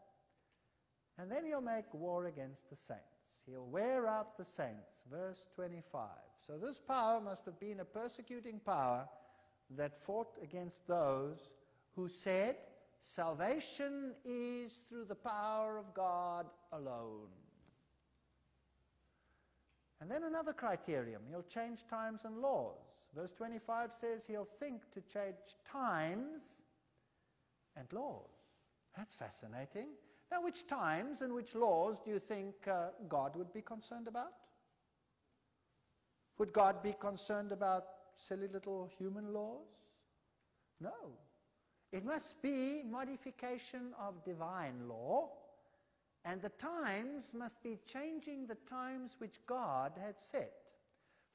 And then he'll make war against the saints. He'll wear out the saints. Verse 25. So this power must have been a persecuting power that fought against those who said, salvation is through the power of God alone. And then another criterion, he'll change times and laws. Verse 25 says he'll think to change times and laws. That's fascinating. Now, which times and which laws do you think God would be concerned about? Would God be concerned about silly little human laws? No. It must be modification of divine law, and the times must be changing the times which God had set.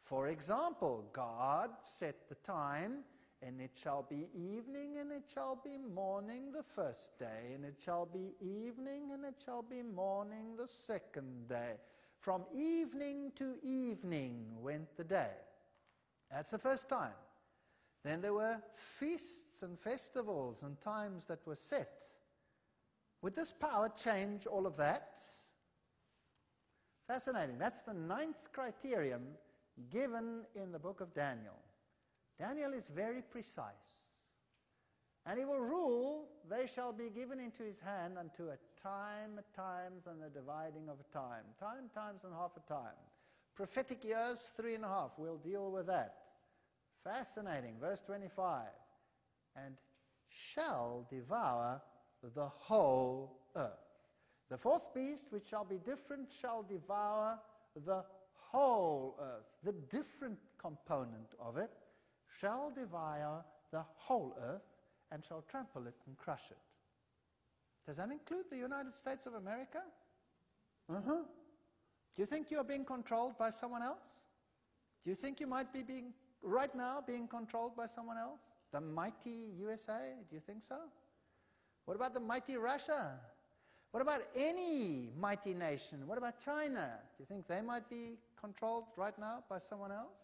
For example, God set the time, and it shall be evening, and it shall be morning the first day, and it shall be evening, and it shall be morning the second day. From evening to evening went the day. That's the first time. Then there were feasts and festivals and times that were set. Would this power change all of that? Fascinating. That's the 9th criterion given in the book of Daniel. Daniel is very precise. And he will rule, they shall be given into his hand unto a time, times, and the dividing of a time. Time, times, and half a time. Prophetic years, 3.5. We'll deal with that. Fascinating. Verse 25. And shall devour the whole earth. The fourth beast, which shall be different, shall devour the whole earth. The different component of it shall devour the whole earth and shall trample it and crush it. Does that include the United States of America? Do you think you're being controlled by someone else? Do you think you might be being right now being controlled by someone else? The mighty USA? Do you think so? What about the mighty Russia? What about any mighty nation? What about China? Do you think they might be controlled right now by someone else?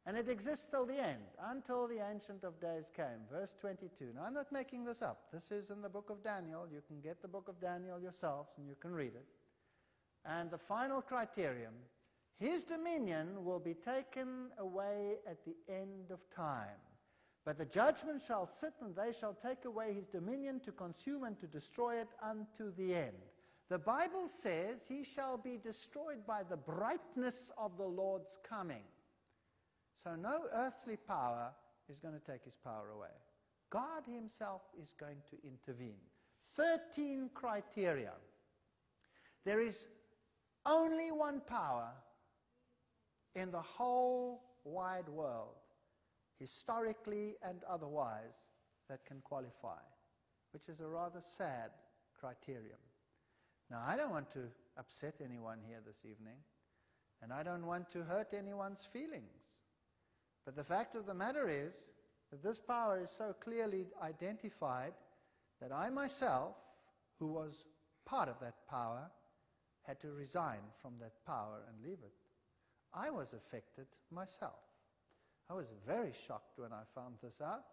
And it exists till the end, until the Ancient of Days came. Verse 22. Now, I'm not making this up. This is in the book of Daniel. You can get the book of Daniel yourselves, and you can read it. And the final criterion, his dominion will be taken away at the end of time. But the judgment shall sit, and they shall take away his dominion to consume and to destroy it unto the end. The Bible says he shall be destroyed by the brightness of the Lord's coming. So no earthly power is going to take his power away. God himself is going to intervene. 13 criteria. There is only one power in the whole wide world, historically and otherwise, that can qualify, which is a rather sad criterion. Now, I don't want to upset anyone here this evening, and I don't want to hurt anyone's feelings. But the fact of the matter is that this power is so clearly identified that I myself, who was part of that power, had to resign from that power and leave it. I was affected myself. I was very shocked when I found this out,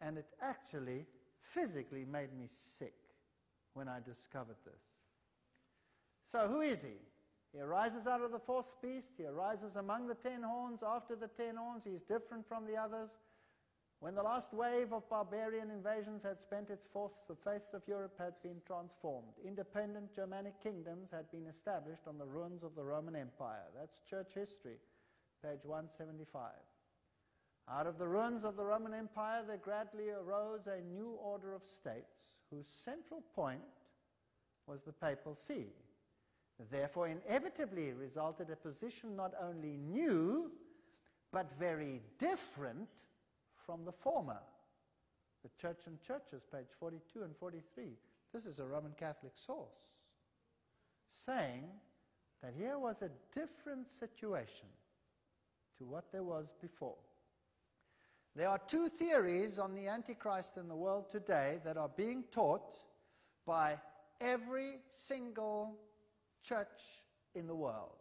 and it actually physically made me sick when I discovered this. So who is he? He arises out of the fourth beast. He arises among the 10 horns. After the 10 horns, he is different from the others. When the last wave of barbarian invasions had spent its force, the face of Europe had been transformed. Independent Germanic kingdoms had been established on the ruins of the Roman Empire. That's church history, page 175. Out of the ruins of the Roman Empire, there gradually arose a new order of states, whose central point was the Papal See. Therefore, inevitably resulted a position not only new, but very different from the former. The Church and Churches, page 42 and 43. This is a Roman Catholic source, saying that here was a different situation to what there was before. There are two theories on the Antichrist in the world today that are being taught by every single church in the world.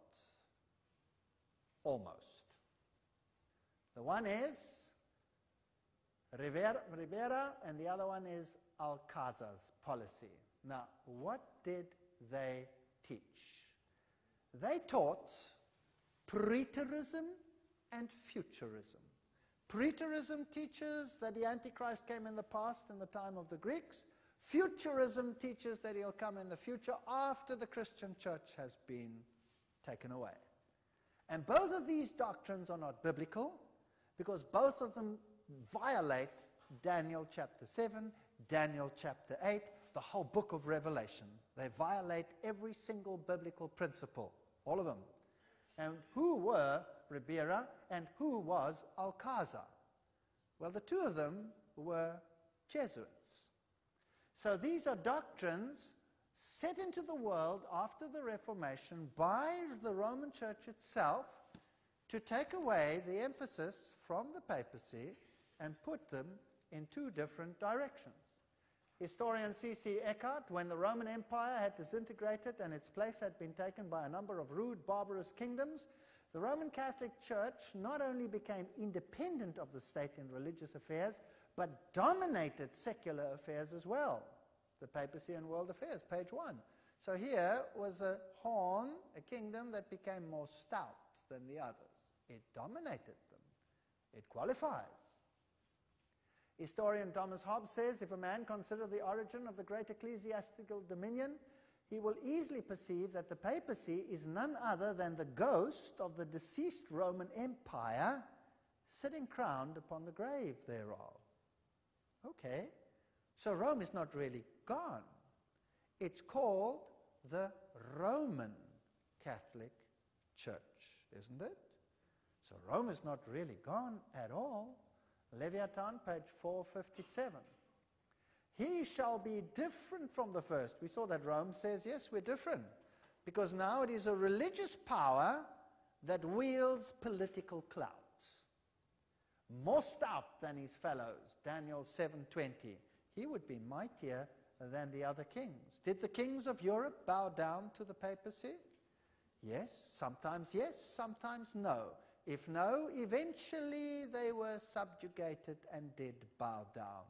Almost. The one is Rivera, and the other one is Alcazar's policy. Now, what did they teach? They taught preterism and futurism. Preterism teaches that the Antichrist came in the past, in the time of the Greeks. Futurism teaches that he'll come in the future after the Christian church has been taken away. And both of these doctrines are not biblical, because both of them violate Daniel chapter 7, Daniel chapter 8, the whole book of Revelation. They violate every single biblical principle, all of them. And who were Ribera and who was Alcazar? Well, the two of them were Jesuits. So these are doctrines set into the world after the Reformation by the Roman Church itself to take away the emphasis from the papacy and put them in two different directions. Historian C.C. Eckhart, when the Roman Empire had disintegrated and its place had been taken by a number of rude, barbarous kingdoms, the Roman Catholic Church not only became independent of the state in religious affairs, but dominated secular affairs as well. The papacy and world affairs, page 1. So here was a horn, a kingdom that became more stout than the others. It dominated them. It qualifies. Historian Thomas Hobbes says, if a man consider the origin of the great ecclesiastical dominion, he will easily perceive that the papacy is none other than the ghost of the deceased Roman Empire sitting crowned upon the grave thereof. Okay, so Rome is not really gone. It's called the Roman Catholic Church, isn't it? So Rome is not really gone at all. Leviathan, page 457. He shall be different from the first. We saw that Rome says, yes, we're different, because now it is a religious power that wields political clout. more stout than his fellows, Daniel 7:20. He would be mightier than the other kings. Did the kings of Europe bow down to the papacy? Yes, sometimes no. If no, eventually they were subjugated and did bow down.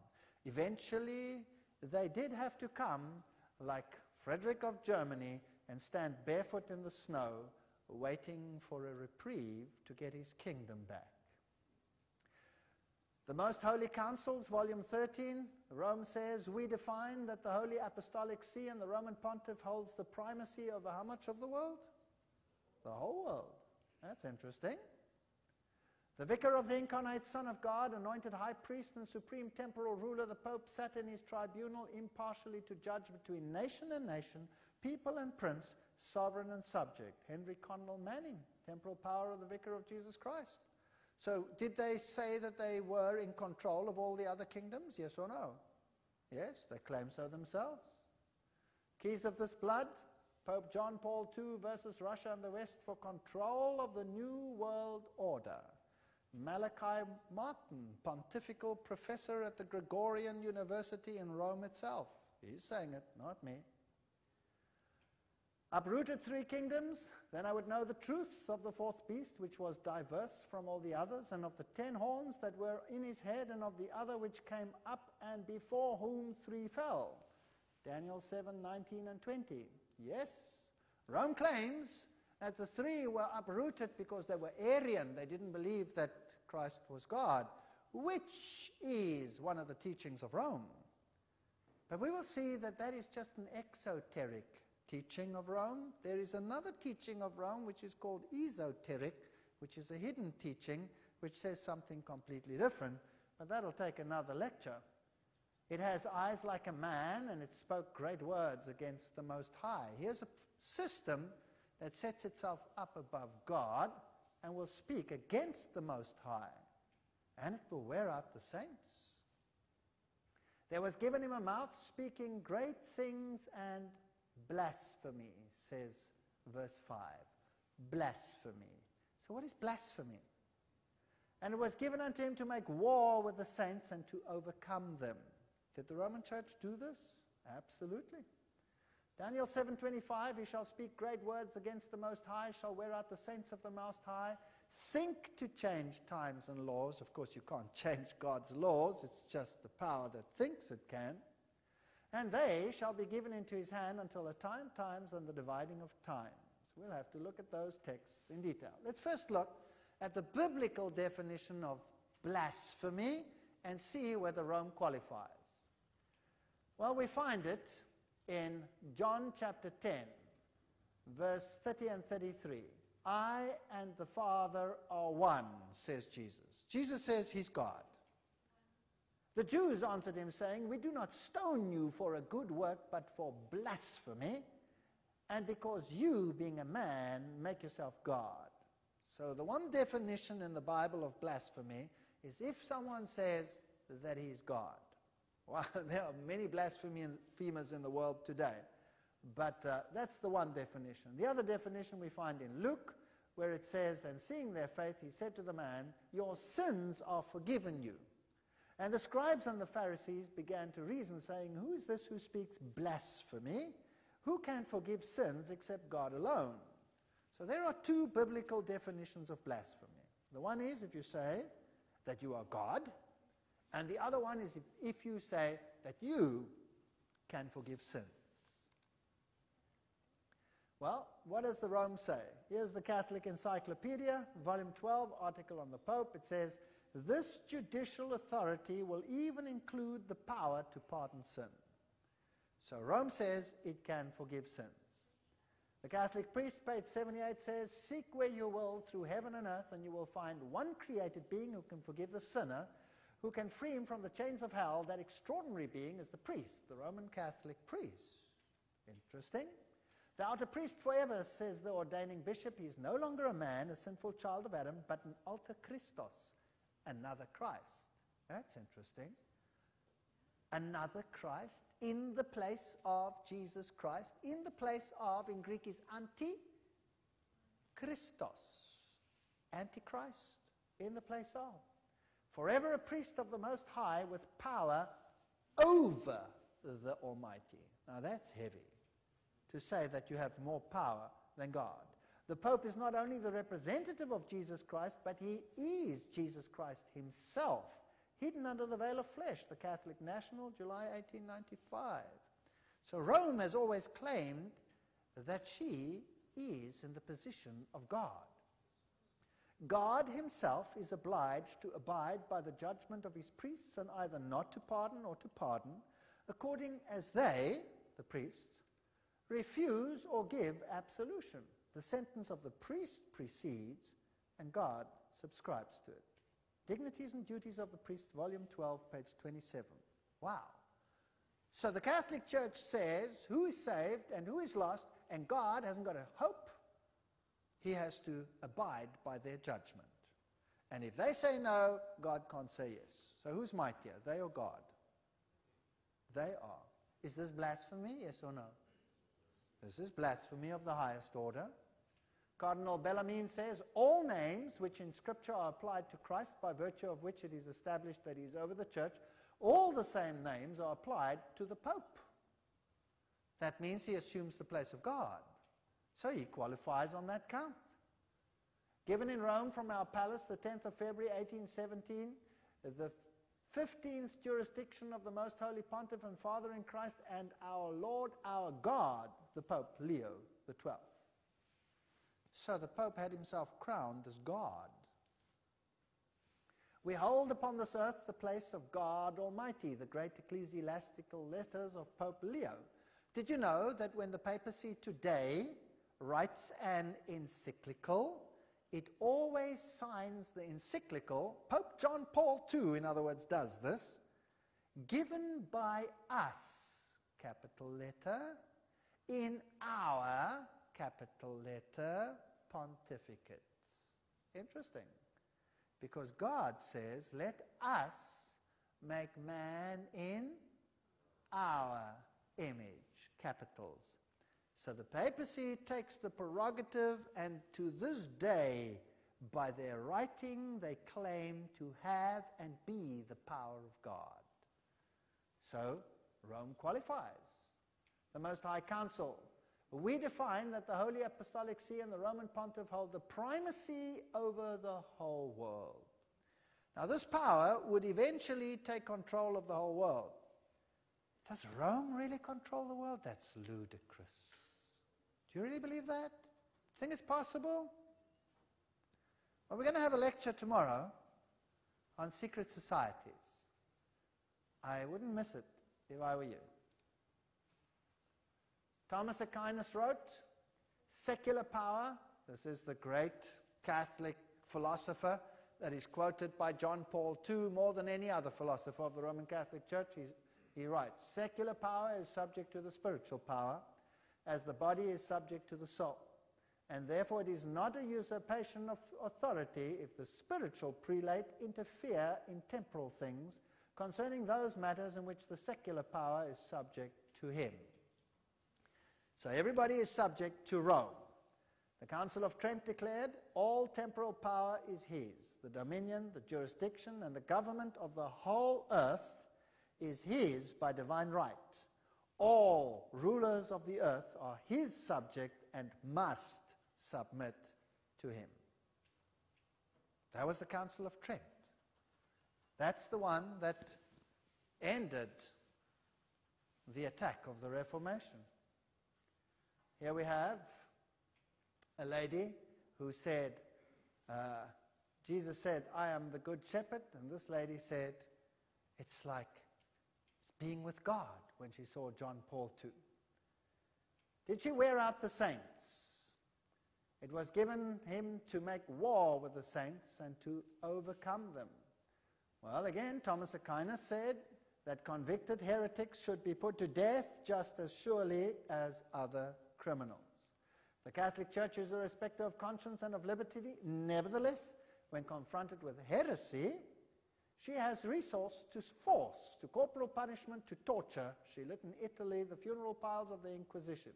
Eventually, they did have to come, like Frederick of Germany, and stand barefoot in the snow, waiting for a reprieve to get his kingdom back. The Most Holy Councils, Volume 13, Rome says, we define that the Holy Apostolic See and the Roman Pontiff holds the primacy over how much of the world? The whole world. That's interesting. The Vicar of the Incarnate Son of God, anointed High Priest and Supreme Temporal Ruler, the Pope sat in his tribunal impartially to judge between nation and nation, people and prince, sovereign and subject. Henry Connell Manning, temporal power of the Vicar of Jesus Christ. So did they say that they were in control of all the other kingdoms? Yes or no? Yes, they claim so themselves. Keys of this blood, Pope John Paul II versus Russia and the West for control of the New World Order. Malachi Martin, pontifical professor at the Gregorian University in Rome itself. He's saying it, not me. Uprooted 3 kingdoms, then I would know the truth of the 4th beast, which was diverse from all the others, and of the 10 horns that were in his head, and of the other which came up, and before whom 3 fell. Daniel 7:19 and 20. Yes, Rome claims that the 3 were uprooted because they were Arian. They didn't believe that Christ was God, which is one of the teachings of Rome. But we will see that that is just an exoteric teaching of Rome. There is another teaching of Rome which is called esoteric, which is a hidden teaching which says something completely different, but that'll take another lecture. It has eyes like a man, and it spoke great words against the Most High. Here's a system that sets itself up above God and will speak against the Most High, and it will wear out the saints. There was given him a mouth speaking great things and blasphemy, says verse 5. Blasphemy. So what is blasphemy? And it was given unto him to make war with the saints and to overcome them. Did the Roman Church do this? Absolutely. Daniel 7:25, he shall speak great words against the Most High, shall wear out the saints of the Most High, think to change times and laws. Of course, you can't change God's laws. It's just the power that thinks it can. And they shall be given into his hand until the times and the dividing of times. We'll have to look at those texts in detail. Let's first look at the biblical definition of blasphemy and see whether Rome qualifies. Well, we find it in John chapter 10, verse 30 and 33. I and the Father are one, says Jesus. Jesus says he's God. The Jews answered him, saying, we do not stone you for a good work, but for blasphemy, and because you, being a man, make yourself God. So the one definition in the Bible of blasphemy is if someone says that he is God. Well, there are many blasphemers in the world today, but that's the one definition. The other definition we find in Luke, where it says, and seeing their faith, he said to the man, your sins are forgiven you. And the scribes and the Pharisees began to reason, saying, who is this who speaks blasphemy? Who can forgive sins except God alone? So there are 2 biblical definitions of blasphemy. The one is if you say that you are God, and the other one is if you say that you can forgive sins. Well, what does the Rome say? Here's the Catholic Encyclopedia, volume 12, article on the Pope. It says, this judicial authority will even include the power to pardon sin. So Rome says it can forgive sins. The Catholic Priest, page 78, says, seek where you will through heaven and earth, and you will find one created being who can forgive the sinner, who can free him from the chains of hell. That extraordinary being is the priest, the Roman Catholic priest. Interesting. Thou art a priest forever, says the ordaining bishop. He is no longer a man, a sinful child of Adam, but an alter Christos, another Christ. That's interesting. Another Christ in the place of Jesus Christ, in the place of, in Greek is anti-Christos, Antichrist, in the place of. forever a priest of the Most High with power over the Almighty. Now that's heavy, to say that you have more power than God. The Pope is not only the representative of Jesus Christ, but he is Jesus Christ himself, hidden under the veil of flesh, the Catholic National, July 1895. So Rome has always claimed that she is in the position of God. God himself is obliged to abide by the judgment of his priests and either not to pardon or to pardon, according as they, the priests, refuse or give absolution. The sentence of the priest precedes, and God subscribes to it. Dignities and Duties of the Priest, Volume 12, page 27. Wow. So the Catholic Church says who is saved and who is lost, and God hasn't got a hope. He has to abide by their judgment. And if they say no, God can't say yes. So who's mightier, they or God? They are. Is this blasphemy, yes or no? This is blasphemy of the highest order. Cardinal Bellarmine says, all names which in Scripture are applied to Christ, by virtue of which it is established that he is over the church, all the same names are applied to the Pope. That means he assumes the place of God. So he qualifies on that count. Given in Rome from our palace, the 10th of February, 1817, the 15th jurisdiction of the Most Holy Pontiff and Father in Christ, and our Lord, our God, the Pope Leo XII. So the Pope had himself crowned as God. We hold upon this earth the place of God Almighty, the great ecclesiastical letters of Pope Leo. Did you know that when the papacy today writes an encyclical, it always signs the encyclical, Pope John Paul II, in other words, does this, given by us, capital letter, in our, capital letter, pontificates. Interesting. Because God says, let us make man in our image, capitals. So the papacy takes the prerogative, and to this day, by their writing, they claim to have and be the power of God. So Rome qualifies. The Most High Council. We define that the Holy Apostolic See and the Roman Pontiff hold the primacy over the whole world. Now this power would eventually take control of the whole world. Does Rome really control the world? That's ludicrous. Do you really believe that? Think it's possible? Well, we're going to have a lecture tomorrow on secret societies. I wouldn't miss it if I were you. Thomas Aquinas wrote, secular power, this is the great Catholic philosopher that is quoted by John Paul II more than any other philosopher of the Roman Catholic Church. He writes, secular power is subject to the spiritual power, as the body is subject to the soul. And therefore it is not a usurpation of authority if the spiritual prelate interfere in temporal things concerning those matters in which the secular power is subject to him. So everybody is subject to Rome. The Council of Trent declared, all temporal power is his. The dominion, the jurisdiction, and the government of the whole earth is his by divine right. All rulers of the earth are his subject and must submit to him. That was the Council of Trent. That's the one that ended the attack of the Reformation. Here we have a lady who said, Jesus said, I am the good shepherd, and this lady said, it's like being with God when she saw John Paul II. Did she wear out the saints? It was given him to make war with the saints and to overcome them. Well, again, Thomas Aquinas said that convicted heretics should be put to death just as surely as other criminals. The Catholic Church is a respecter of conscience and of liberty. Nevertheless, when confronted with heresy, she has resource to force, to corporal punishment, to torture. She lit in Italy the funeral piles of the Inquisition.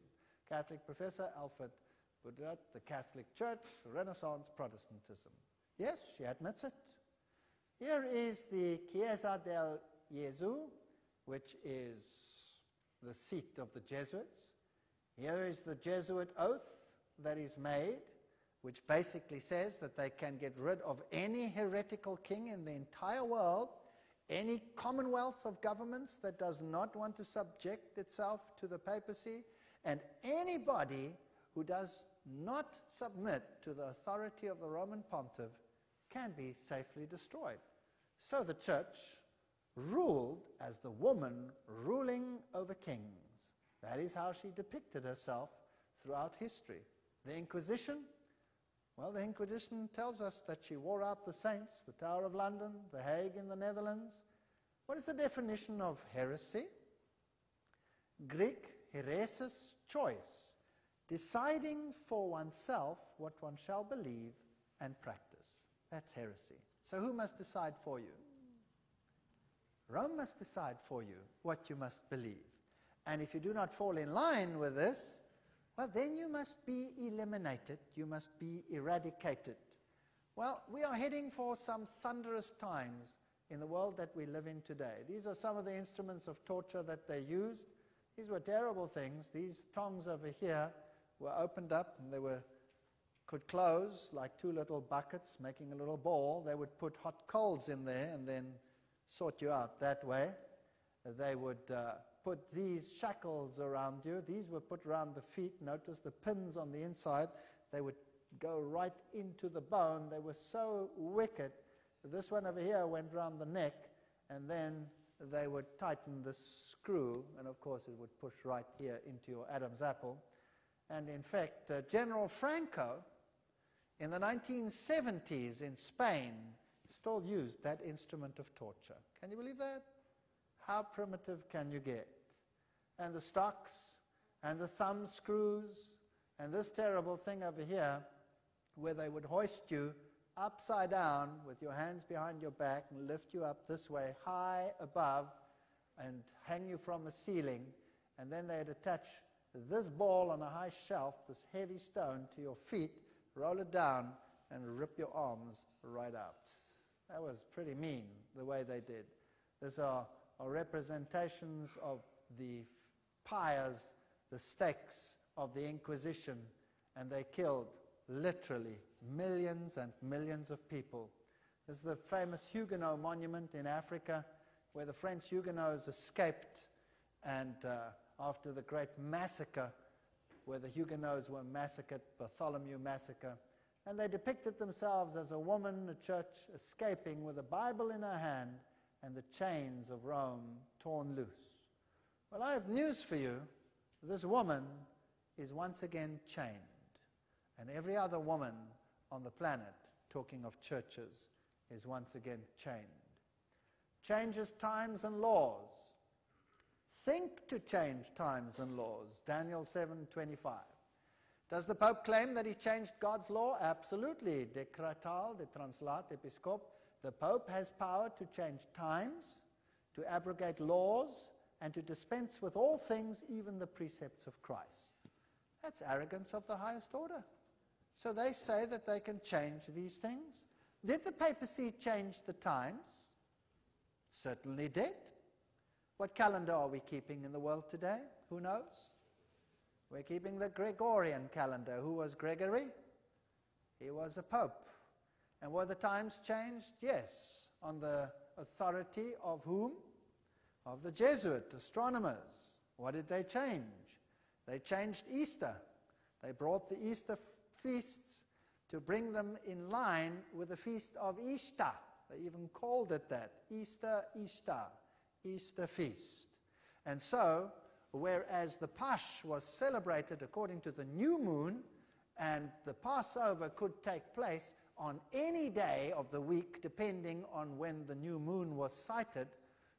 Catholic professor Alfred Budrat, The Catholic Church, Renaissance Protestantism. Yes, she admits it. Here is the Chiesa del Gesù, which is the seat of the Jesuits. Here is the Jesuit oath that is made, which basically says that they can get rid of any heretical king in the entire world, any commonwealth of governments that does not want to subject itself to the papacy, and anybody who does not submit to the authority of the Roman pontiff can be safely destroyed. So the church ruled as the woman ruling over kings. That is how she depicted herself throughout history. The Inquisition, well, the Inquisition tells us that she wore out the saints, the Tower of London, the Hague in the Netherlands. What is the definition of heresy? Greek, heresis, choice, deciding for oneself what one shall believe and practice. That's heresy. So who must decide for you? Rome must decide for you what you must believe. And if you do not fall in line with this, well, then you must be eliminated. You must be eradicated. Well, we are heading for some thunderous times in the world that we live in today. These are some of the instruments of torture that they used. These were terrible things. These tongs over here were opened up and they could close like two little buckets making a little ball. They would put hot coals in there and then sort you out that way. They would put these shackles around you. These were put around the feet. Notice the pins on the inside. They would go right into the bone. They were so wicked. This one over here went around the neck, and then they would tighten the screw, and of course it would push right here into your Adam's apple. And in fact, General Franco, in the 1970s in Spain, still used that instrument of torture. Can you believe that? How primitive can you get? And the stocks, and the thumb screws, and this terrible thing over here, where they would hoist you upside down with your hands behind your back and lift you up this way, high above, and hang you from a ceiling, and then they'd attach this ball on a high shelf, this heavy stone, to your feet, roll it down, and rip your arms right out. That was pretty mean, the way they did. These are representations of the pyres, the stakes of the Inquisition, and they killed literally millions and millions of people. This is the famous Huguenot monument in Africa, where the French Huguenots escaped, and after the great massacre, where the Huguenots were massacred, Bartholomew Massacre, and they depicted themselves as a woman in a church escaping with a Bible in her hand and the chains of Rome torn loose. Well, I have news for you. This woman is once again chained. And every other woman on the planet, talking of churches, is once again chained. Changes times and laws. Think to change times and laws. Daniel 7:25. Does the Pope claim that he changed God's law? Absolutely. Decretal, de translat, episcop. The Pope has power to change times, to abrogate laws, and to dispense with all things, even the precepts of Christ. That's arrogance of the highest order. So they say that they can change these things. Did the papacy change the times? Certainly did. What calendar are we keeping in the world today? Who knows? We're keeping the Gregorian calendar. Who was Gregory? He was a pope. And were the times changed? Yes. On the authority of whom? Of the Jesuit astronomers. What did they change? They changed Easter. They brought the Easter feasts to bring them in line with the feast of Ishtar. They even called it that. Easter, Ishtar. Easter feast. And so, whereas the Pasch was celebrated according to the new moon, and the Passover could take place on any day of the week depending on when the new moon was sighted,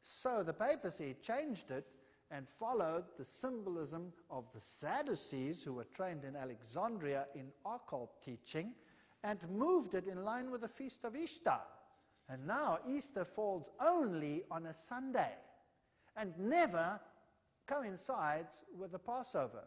so the papacy changed it and followed the symbolism of the Sadducees, who were trained in Alexandria in occult teaching, and moved it in line with the feast of Ishtar. And now Easter falls only on a Sunday and never coincides with the Passover.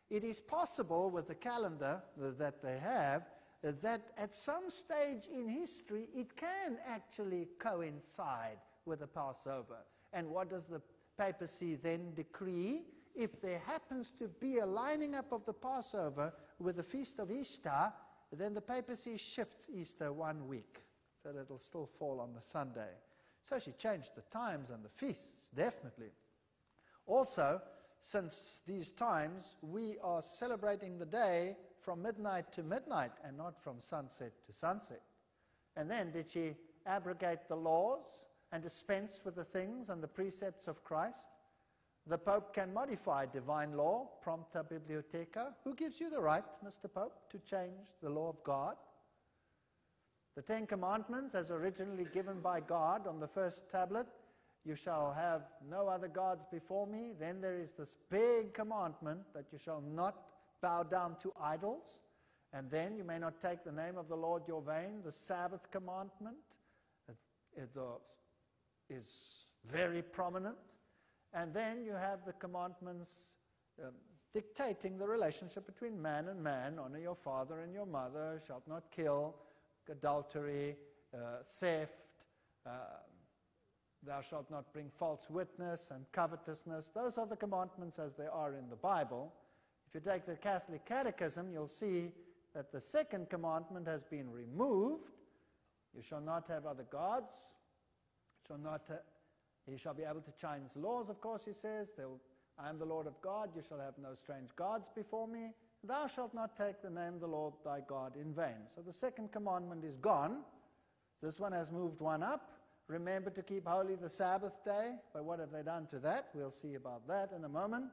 It is possible with the calendar that they have that at some stage in history it can actually coincide with the Passover. And what does the papacy then decree? If there happens to be a lining up of the Passover with the Feast of Ishtar, then the papacy shifts Easter 1 week, so that it'll still fall on the Sunday. So she changed the times and the feasts, definitely. Also, since these times, we are celebrating the day from midnight to midnight and not from sunset to sunset. And then did she abrogate the laws and dispense with the things and the precepts of Christ? The Pope can modify divine law, prompta bibliotheca. Who gives you the right, Mr. Pope, to change the law of God? The Ten Commandments, as originally given by God on the first tablet, you shall have no other gods before me. Then there is this big commandment that you shall not bow down to idols. And then you may not take the name of the Lord your vain. The Sabbath commandment is very prominent. And then you have the commandments dictating the relationship between man and man. Honor your father and your mother, shalt not kill, adultery, theft, thou shalt not bring false witness, and covetousness. Those are the commandments as they are in the Bible. If you take the Catholic Catechism, you'll see that the second commandment has been removed. You shall not have other gods. He shall be able to change laws, of course, he says. I am the Lord of God. You shall have no strange gods before me. Thou shalt not take the name of the Lord thy God in vain. So the second commandment is gone. This one has moved one up. Remember to keep holy the Sabbath day. But what have they done to that? We'll see about that in a moment.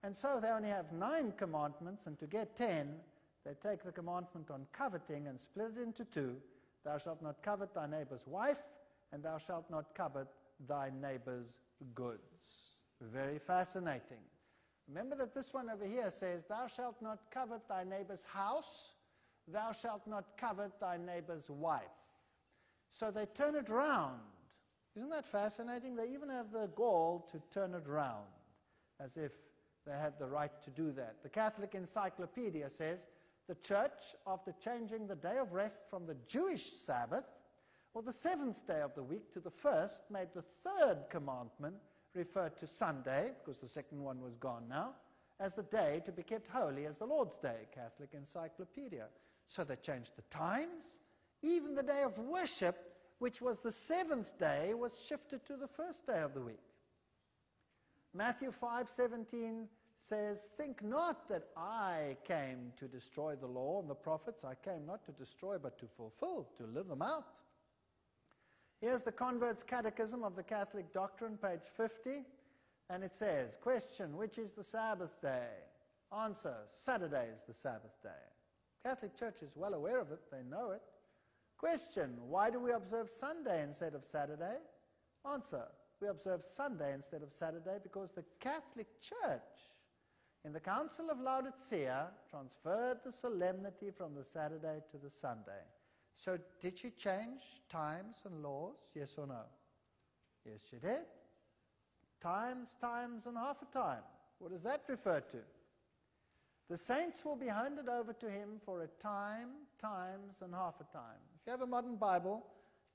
And so they only have 9 commandments, and to get 10, they take the commandment on coveting and split it into 2. Thou shalt not covet thy neighbor's wife, and thou shalt not covet thy neighbor's goods. Very fascinating. Remember that this one over here says, thou shalt not covet thy neighbor's house, thou shalt not covet thy neighbor's wife. So they turn it round. Isn't that fascinating? They even have the gall to turn it round, as if they had the right to do that. The Catholic Encyclopedia says, the Church, after changing the day of rest from the Jewish Sabbath, or the 7th day of the week, to the first, made the 3rd commandment refer to Sunday, because the second one was gone now, as the day to be kept holy as the Lord's Day, Catholic Encyclopedia. So they changed the times. Even the day of worship, which was the 7th day, was shifted to the first day of the week. Matthew 5:17 says, think not that I came to destroy the law and the prophets. I came not to destroy, but to fulfill, to live them out. Here's the Convert's Catechism of the Catholic Doctrine, page 50, and it says, question, which is the Sabbath day? Answer, Saturday is the Sabbath day. Catholic Church is well aware of it, they know it. Question, why do we observe Sunday instead of Saturday? Answer, we observe Sunday instead of Saturday because the Catholic Church, in the Council of Laodicea, transferred the solemnity from the Saturday to the Sunday. So did she change times and laws? Yes or no? Yes, she did. Times, and half a time. What does that refer to? The saints will be handed over to him for a time, times, and half a time. If you have a modern Bible,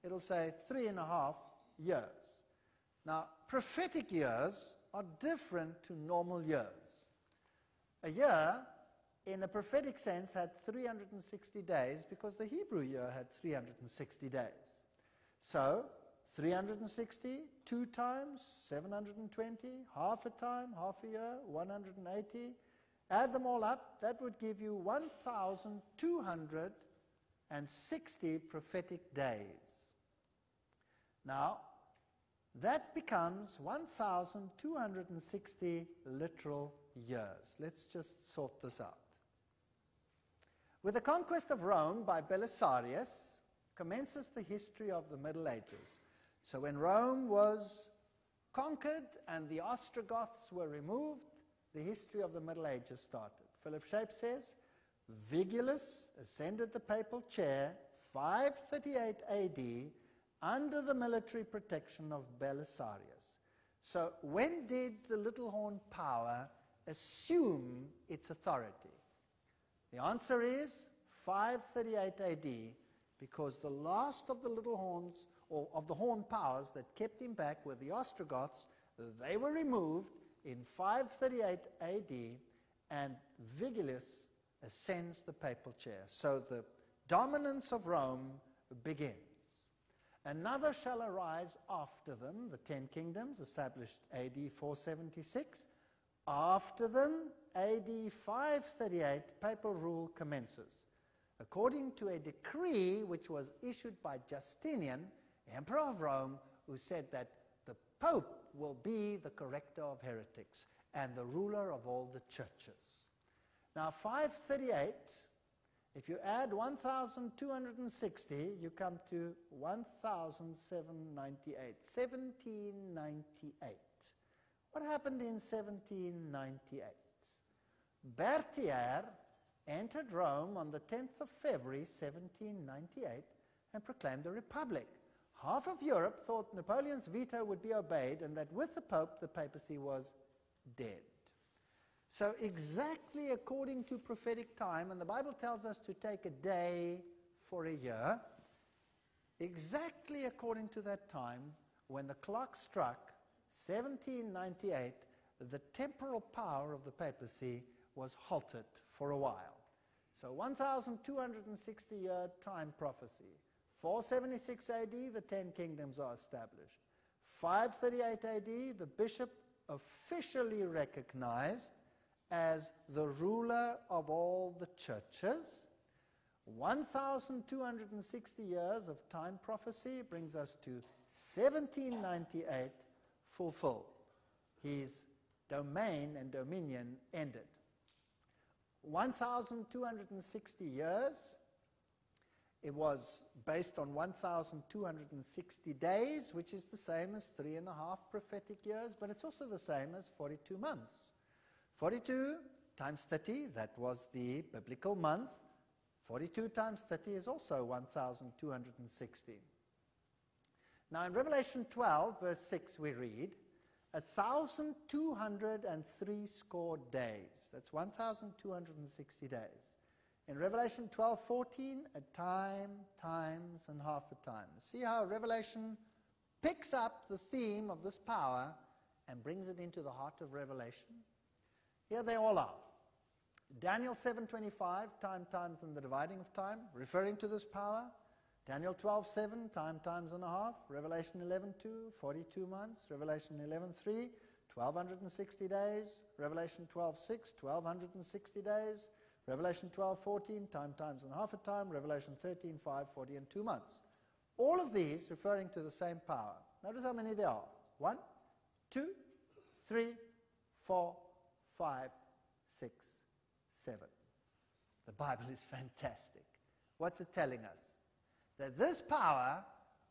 it'll say 3.5 years. Now, prophetic years are different to normal years. A year, in a prophetic sense, had 360 days because the Hebrew year had 360 days. So, 360, 2 times, 720, half a time, half a year, 180. Add them all up, that would give you 1,260 prophetic days. Now, that becomes 1,260 literal years. Let's just sort this out. With the conquest of Rome by Belisarius commences the history of the Middle Ages. So when Rome was conquered and the Ostrogoths were removed, the history of the Middle Ages started. Philip Shape says, Vigilus ascended the papal chair 538 AD under the military protection of Belisarius. So when did the little horn power assume its authority? The answer is 538 AD, because the last of the little horns, or of the horn powers that kept him back, were the Ostrogoths. They were removed in 538 AD, and Vigilius ascends the papal chair. So the dominance of Rome begins. Another shall arise after them, the 10 kingdoms, established AD 476. After them, AD 538, papal rule commences, according to a decree which was issued by Justinian, Emperor of Rome, who said that the Pope will be the corrector of heretics and the ruler of all the churches. Now, 538, if you add 1,260, you come to 1,798, 1798. What happened in 1798? Berthier entered Rome on the 10th of February, 1798, and proclaimed a republic. Half of Europe thought Napoleon's veto would be obeyed, and that with the Pope, the papacy was dead. So exactly according to prophetic time, and the Bible tells us to take a day for a year, exactly according to that time, when the clock struck 1798, the temporal power of the papacy was halted for a while. So 1,260-year time prophecy. 476 AD, the 10 kingdoms are established. 538 AD, the bishop officially recognized as the ruler of all the churches. 1,260 years of time prophecy brings us to 1798 fulfilled. His domain and dominion ended. 1,260 years, it was based on 1,260 days, which is the same as 3.5 prophetic years, but it's also the same as 42 months. 42 times 30, that was the biblical month. 42 times 30 is also 1,260. Now in Revelation 12, verse 6, we read, 1,203 score days. That's 1,260 days. In Revelation 12:14, a time, times, and half a time. See how Revelation picks up the theme of this power and brings it into the heart of Revelation? Here they all are. Daniel 7:25, time, times, and the dividing of time, referring to this power. Daniel 12:7, time, times, and a half. Revelation 11:2, 42 months. Revelation 11:3, 1,260 days. Revelation 12:6, 1,260 days. Revelation 12:14, time, times, and half a time. Revelation 13:5, 40 and 2 months. All of these referring to the same power. Notice how many there are. 1, 2, 3, 4, 5, 6, 7. The Bible is fantastic. What's it telling us? That this power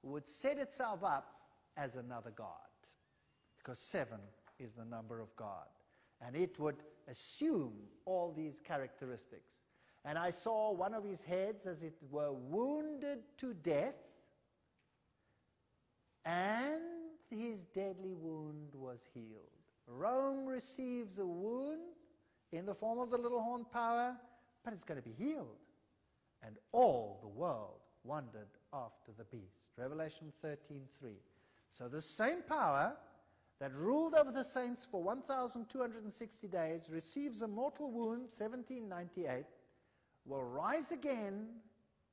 would set itself up as another God, because 7 is the number of God. And it would assume all these characteristics. And I saw one of his heads as it were wounded to death, and his deadly wound was healed. Rome receives a wound in the form of the little horn power, but it's going to be healed. And all the world wondered after the beast. Revelation 13:3. So the same power that ruled over the saints for 1,260 days receives a mortal wound, 1798, will rise again,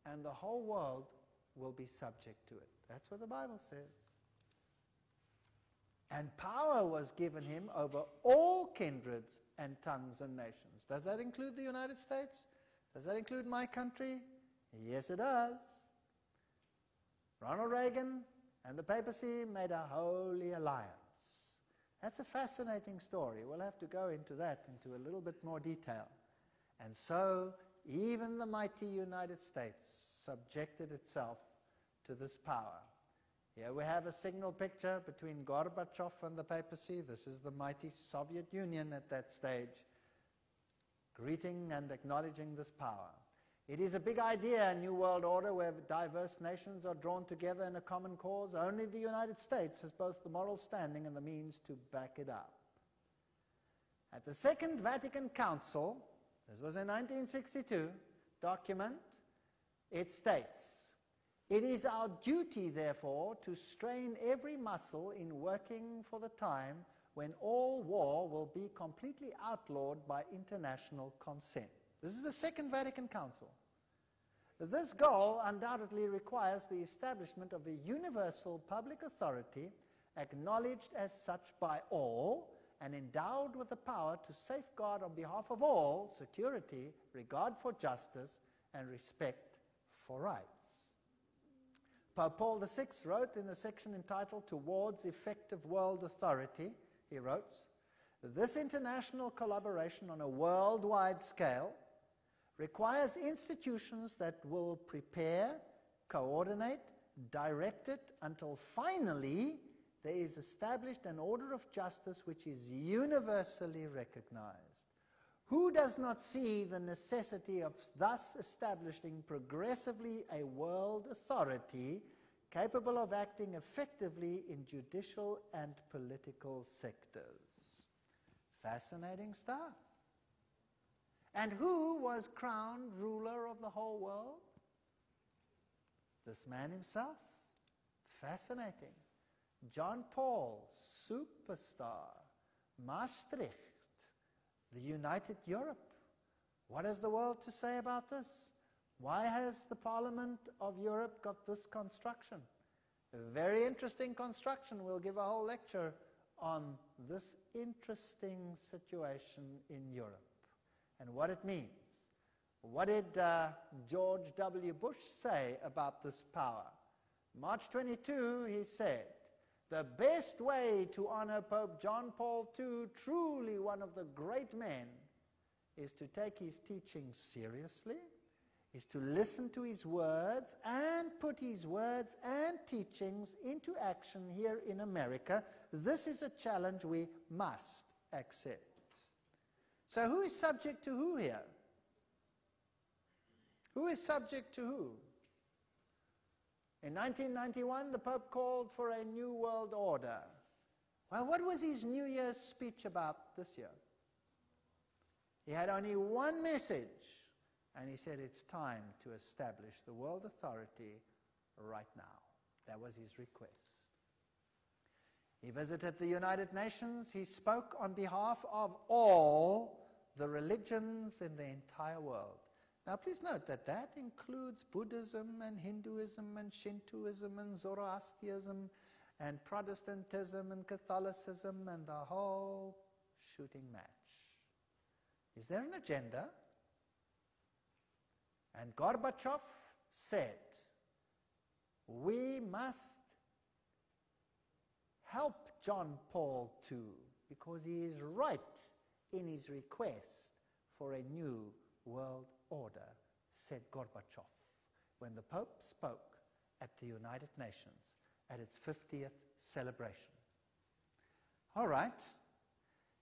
and the whole world will be subject to it. That's what the Bible says. And power was given him over all kindreds and tongues and nations. Does that include the United States? Does that include my country? Yes, it does. Ronald Reagan and the papacy made a holy alliance. That's a fascinating story. We'll have to go into that into a little bit more detail. And so, even the mighty United States subjected itself to this power. Here we have a signal picture between Gorbachev and the papacy. This is the mighty Soviet Union at that stage, greeting and acknowledging this power. It is a big idea, a new world order where diverse nations are drawn together in a common cause. Only the United States has both the moral standing and the means to back it up. At the Second Vatican Council, this was in 1962, document, it states, "It is our duty, therefore, to strain every muscle in working for the time when all war will be completely outlawed by international consent." This is the Second Vatican Council. This goal undoubtedly requires the establishment of a universal public authority acknowledged as such by all and endowed with the power to safeguard on behalf of all security, regard for justice, and respect for rights. Pope Paul VI wrote in the section entitled "Towards Effective World Authority," he wrote, "This international collaboration on a worldwide scale requires institutions that will prepare, coordinate, direct it until finally there is established an order of justice which is universally recognized. Who does not see the necessity of thus establishing progressively a world authority capable of acting effectively in judicial and political sectors?" Fascinating stuff. And who was crowned ruler of the whole world? This man himself. Fascinating. John Paul, superstar. Maastricht, the United Europe. What has the world to say about this? Why has the Parliament of Europe got this construction? A very interesting construction. We'll give a whole lecture on this interesting situation in Europe and what it means. What did George W. Bush say about this power? March 22, he said, "The best way to honor Pope John Paul II, truly one of the great men, is to take his teachings seriously, is to listen to his words and put his words and teachings into action here in America. This is a challenge we must accept." So who is subject to who here? Who is subject to who? In 1991, the Pope called for a new world order. Well, what was his New Year's speech about this year? He had only one message, and he said it's time to establish the world authority right now. That was his request. He visited the United Nations. He spoke on behalf of all the religions in the entire world. Now, please note that that includes Buddhism and Hinduism and Shintoism and Zoroastrianism and Protestantism and Catholicism and the whole shooting match. Is there an agenda? And Gorbachev said, we must help John Paul II because he is right in his request for a new world order, said Gorbachev when the Pope spoke at the United Nations at its 50th celebration. All right.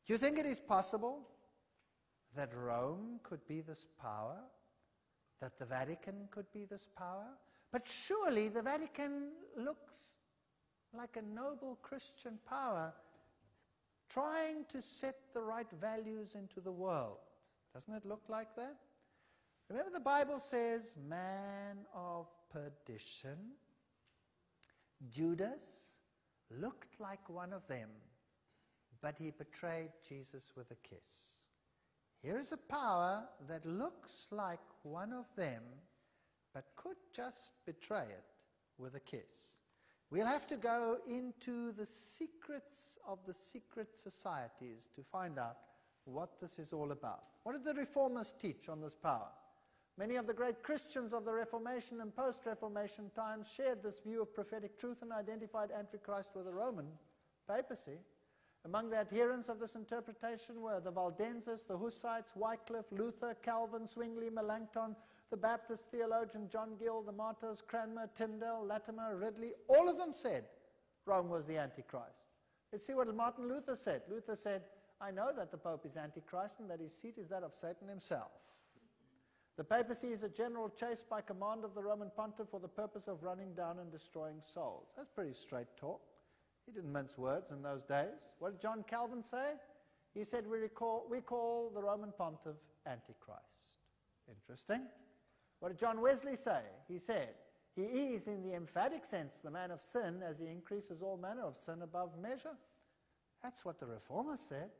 Do you think it is possible that Rome could be this power? That the Vatican could be this power? But surely the Vatican looks like a noble Christian power trying to set the right values into the world. Doesn't it look like that? Remember, the Bible says, man of perdition. Judas looked like one of them, but he betrayed Jesus with a kiss. Here is a power that looks like one of them, but could just betray it with a kiss. We'll have to go into the secrets of the secret societies to find out what this is all about. What did the Reformers teach on this power? Many of the great Christians of the Reformation and post-Reformation times shared this view of prophetic truth and identified Antichrist with the Roman papacy. Among the adherents of this interpretation were the Valdenses, the Hussites, Wycliffe, Luther, Calvin, Zwingli, Melanchthon, the Baptist theologian John Gill, the martyrs Cranmer, Tyndale, Latimer, Ridley. All of them said Rome was the Antichrist. Let's see what Martin Luther said. Luther said, I know that the Pope is Antichrist and that his seat is that of Satan himself. The papacy is a general chase by command of the Roman pontiff for the purpose of running down and destroying souls. That's pretty straight talk. He didn't mince words in those days. What did John Calvin say? He said, we call the Roman pontiff Antichrist. Interesting. What did John Wesley say? He said, he is, in the emphatic sense, the man of sin, as he increases all manner of sin above measure. That's what the Reformers said.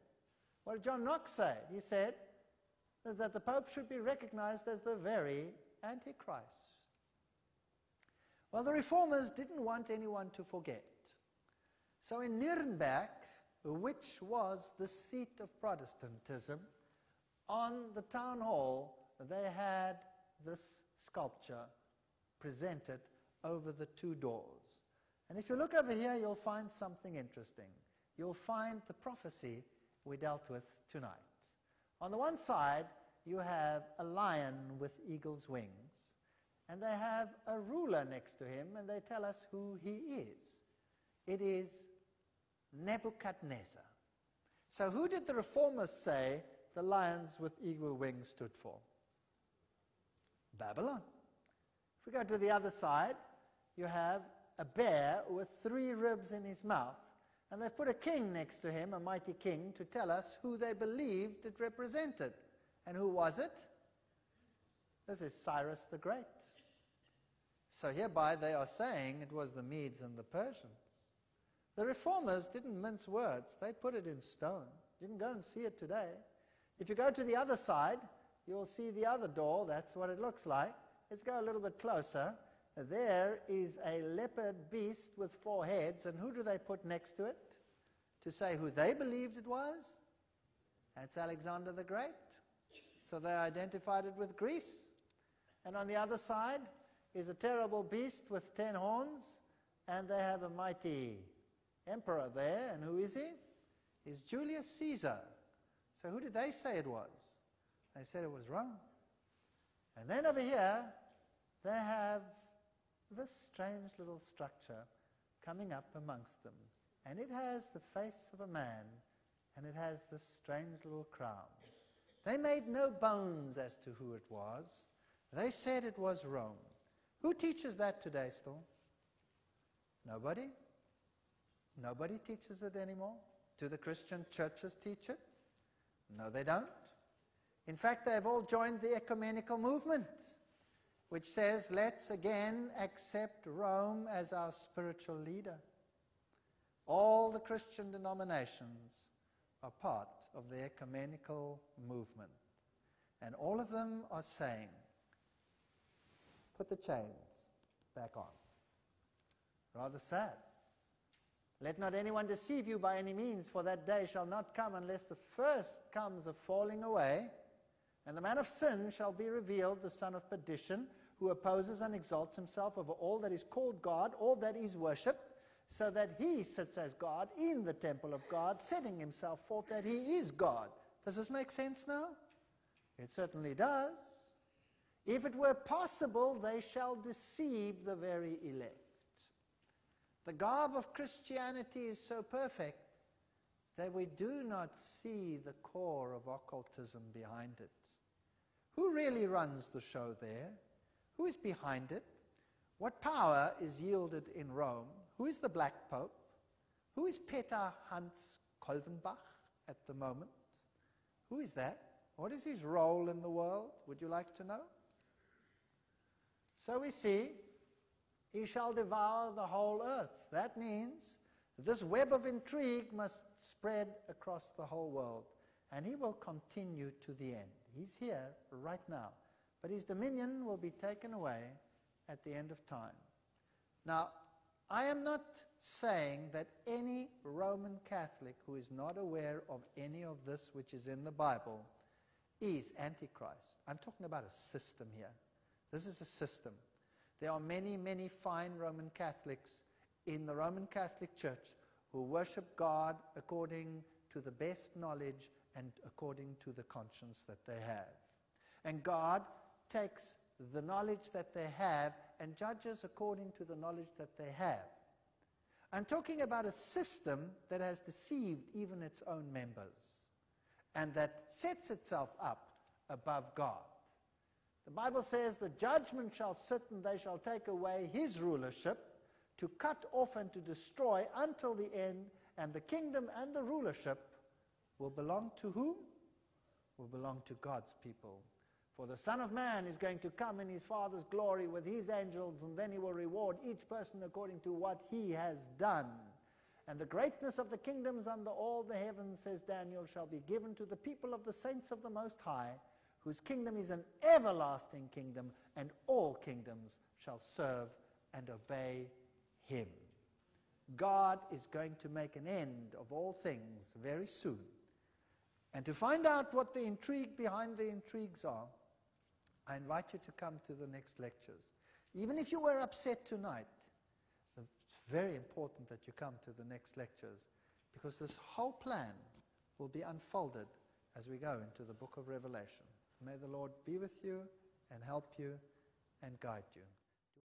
What did John Knox say? He said that the Pope should be recognized as the very Antichrist. Well, the Reformers didn't want anyone to forget. So in Nuremberg, which was the seat of Protestantism, on the town hall, they had this sculpture presented over the two doors. And if you look over here, you'll find something interesting. You'll find the prophecy we dealt with tonight. On the one side, you have a lion with eagle's wings, and they have a ruler next to him, and they tell us who he is. It is Nebuchadnezzar. So who did the Reformers say the lions with eagle wings stood for? Babylon. If we go to the other side, you have a bear with 3 ribs in his mouth, and they've put a king next to him, a mighty king, to tell us who they believed it represented. And who was it? This is Cyrus the Great. So hereby they are saying it was the Medes and the Persians. The Reformers didn't mince words. They put it in stone. You can go and see it today. If you go to the other side, you'll see the other door. That's what it looks like. Let's go a little bit closer. There is a leopard beast with 4 heads. And who do they put next to it to say who they believed it was? That's Alexander the Great. So they identified it with Greece. And on the other side is a terrible beast with 10 horns, and they have a mighty emperor there. And who is he? He's Julius Caesar. So who did they say it was? They said it was Rome. And then over here, they have this strange little structure coming up amongst them. And it has the face of a man, and it has this strange little crown. They made no bones as to who it was. They said it was Rome. Who teaches that today still? Nobody? Nobody teaches it anymore? Do the Christian churches teach it? No, they don't. In fact, they've all joined the ecumenical movement, which says, let's again accept Rome as our spiritual leader. All the Christian denominations are part of the ecumenical movement. And all of them are saying, put the chains back on. Rather sad. Let not anyone deceive you by any means, for that day shall not come unless the first comes of falling away, and the man of sin shall be revealed, the son of perdition, who opposes and exalts himself over all that is called God, all that is worshipped, so that he sits as God in the temple of God, setting himself forth that he is God. Does this make sense now? It certainly does. If it were possible, they shall deceive the very elect. The garb of Christianity is so perfect that we do not see the core of occultism behind it. Who really runs the show there? Who is behind it? What power is yielded in Rome? Who is the Black Pope? Who is Peter Hans Kolvenbach at the moment? Who is that? What is his role in the world? Would you like to know? So we see, he shall devour the whole earth. That means this web of intrigue must spread across the whole world. And he will continue to the end. He's here right now. But his dominion will be taken away at the end of time. Now, I am not saying that any Roman Catholic who is not aware of any of this which is in the Bible is Antichrist. I'm talking about a system here. This is a system. There are many, many fine Roman Catholics in the Roman Catholic Church who worship God according to the best knowledge and according to the conscience that they have. And God takes the knowledge that they have and judges according to the knowledge that they have. I'm talking about a system that has deceived even its own members and that sets itself up above God. The Bible says the judgment shall sit and they shall take away his rulership, to cut off and to destroy until the end, and the kingdom and the rulership will belong to whom? Will belong to God's people. For the Son of Man is going to come in his Father's glory with his angels, and then he will reward each person according to what he has done. And the greatness of the kingdoms under all the heavens, says Daniel, shall be given to the people of the saints of the Most High, whose kingdom is an everlasting kingdom, and all kingdoms shall serve and obey him. God is going to make an end of all things very soon. And to find out what the intrigue behind the intrigues are, I invite you to come to the next lectures. Even if you were upset tonight, it's very important that you come to the next lectures, because this whole plan will be unfolded as we go into the book of Revelation. May the Lord be with you and help you and guide you.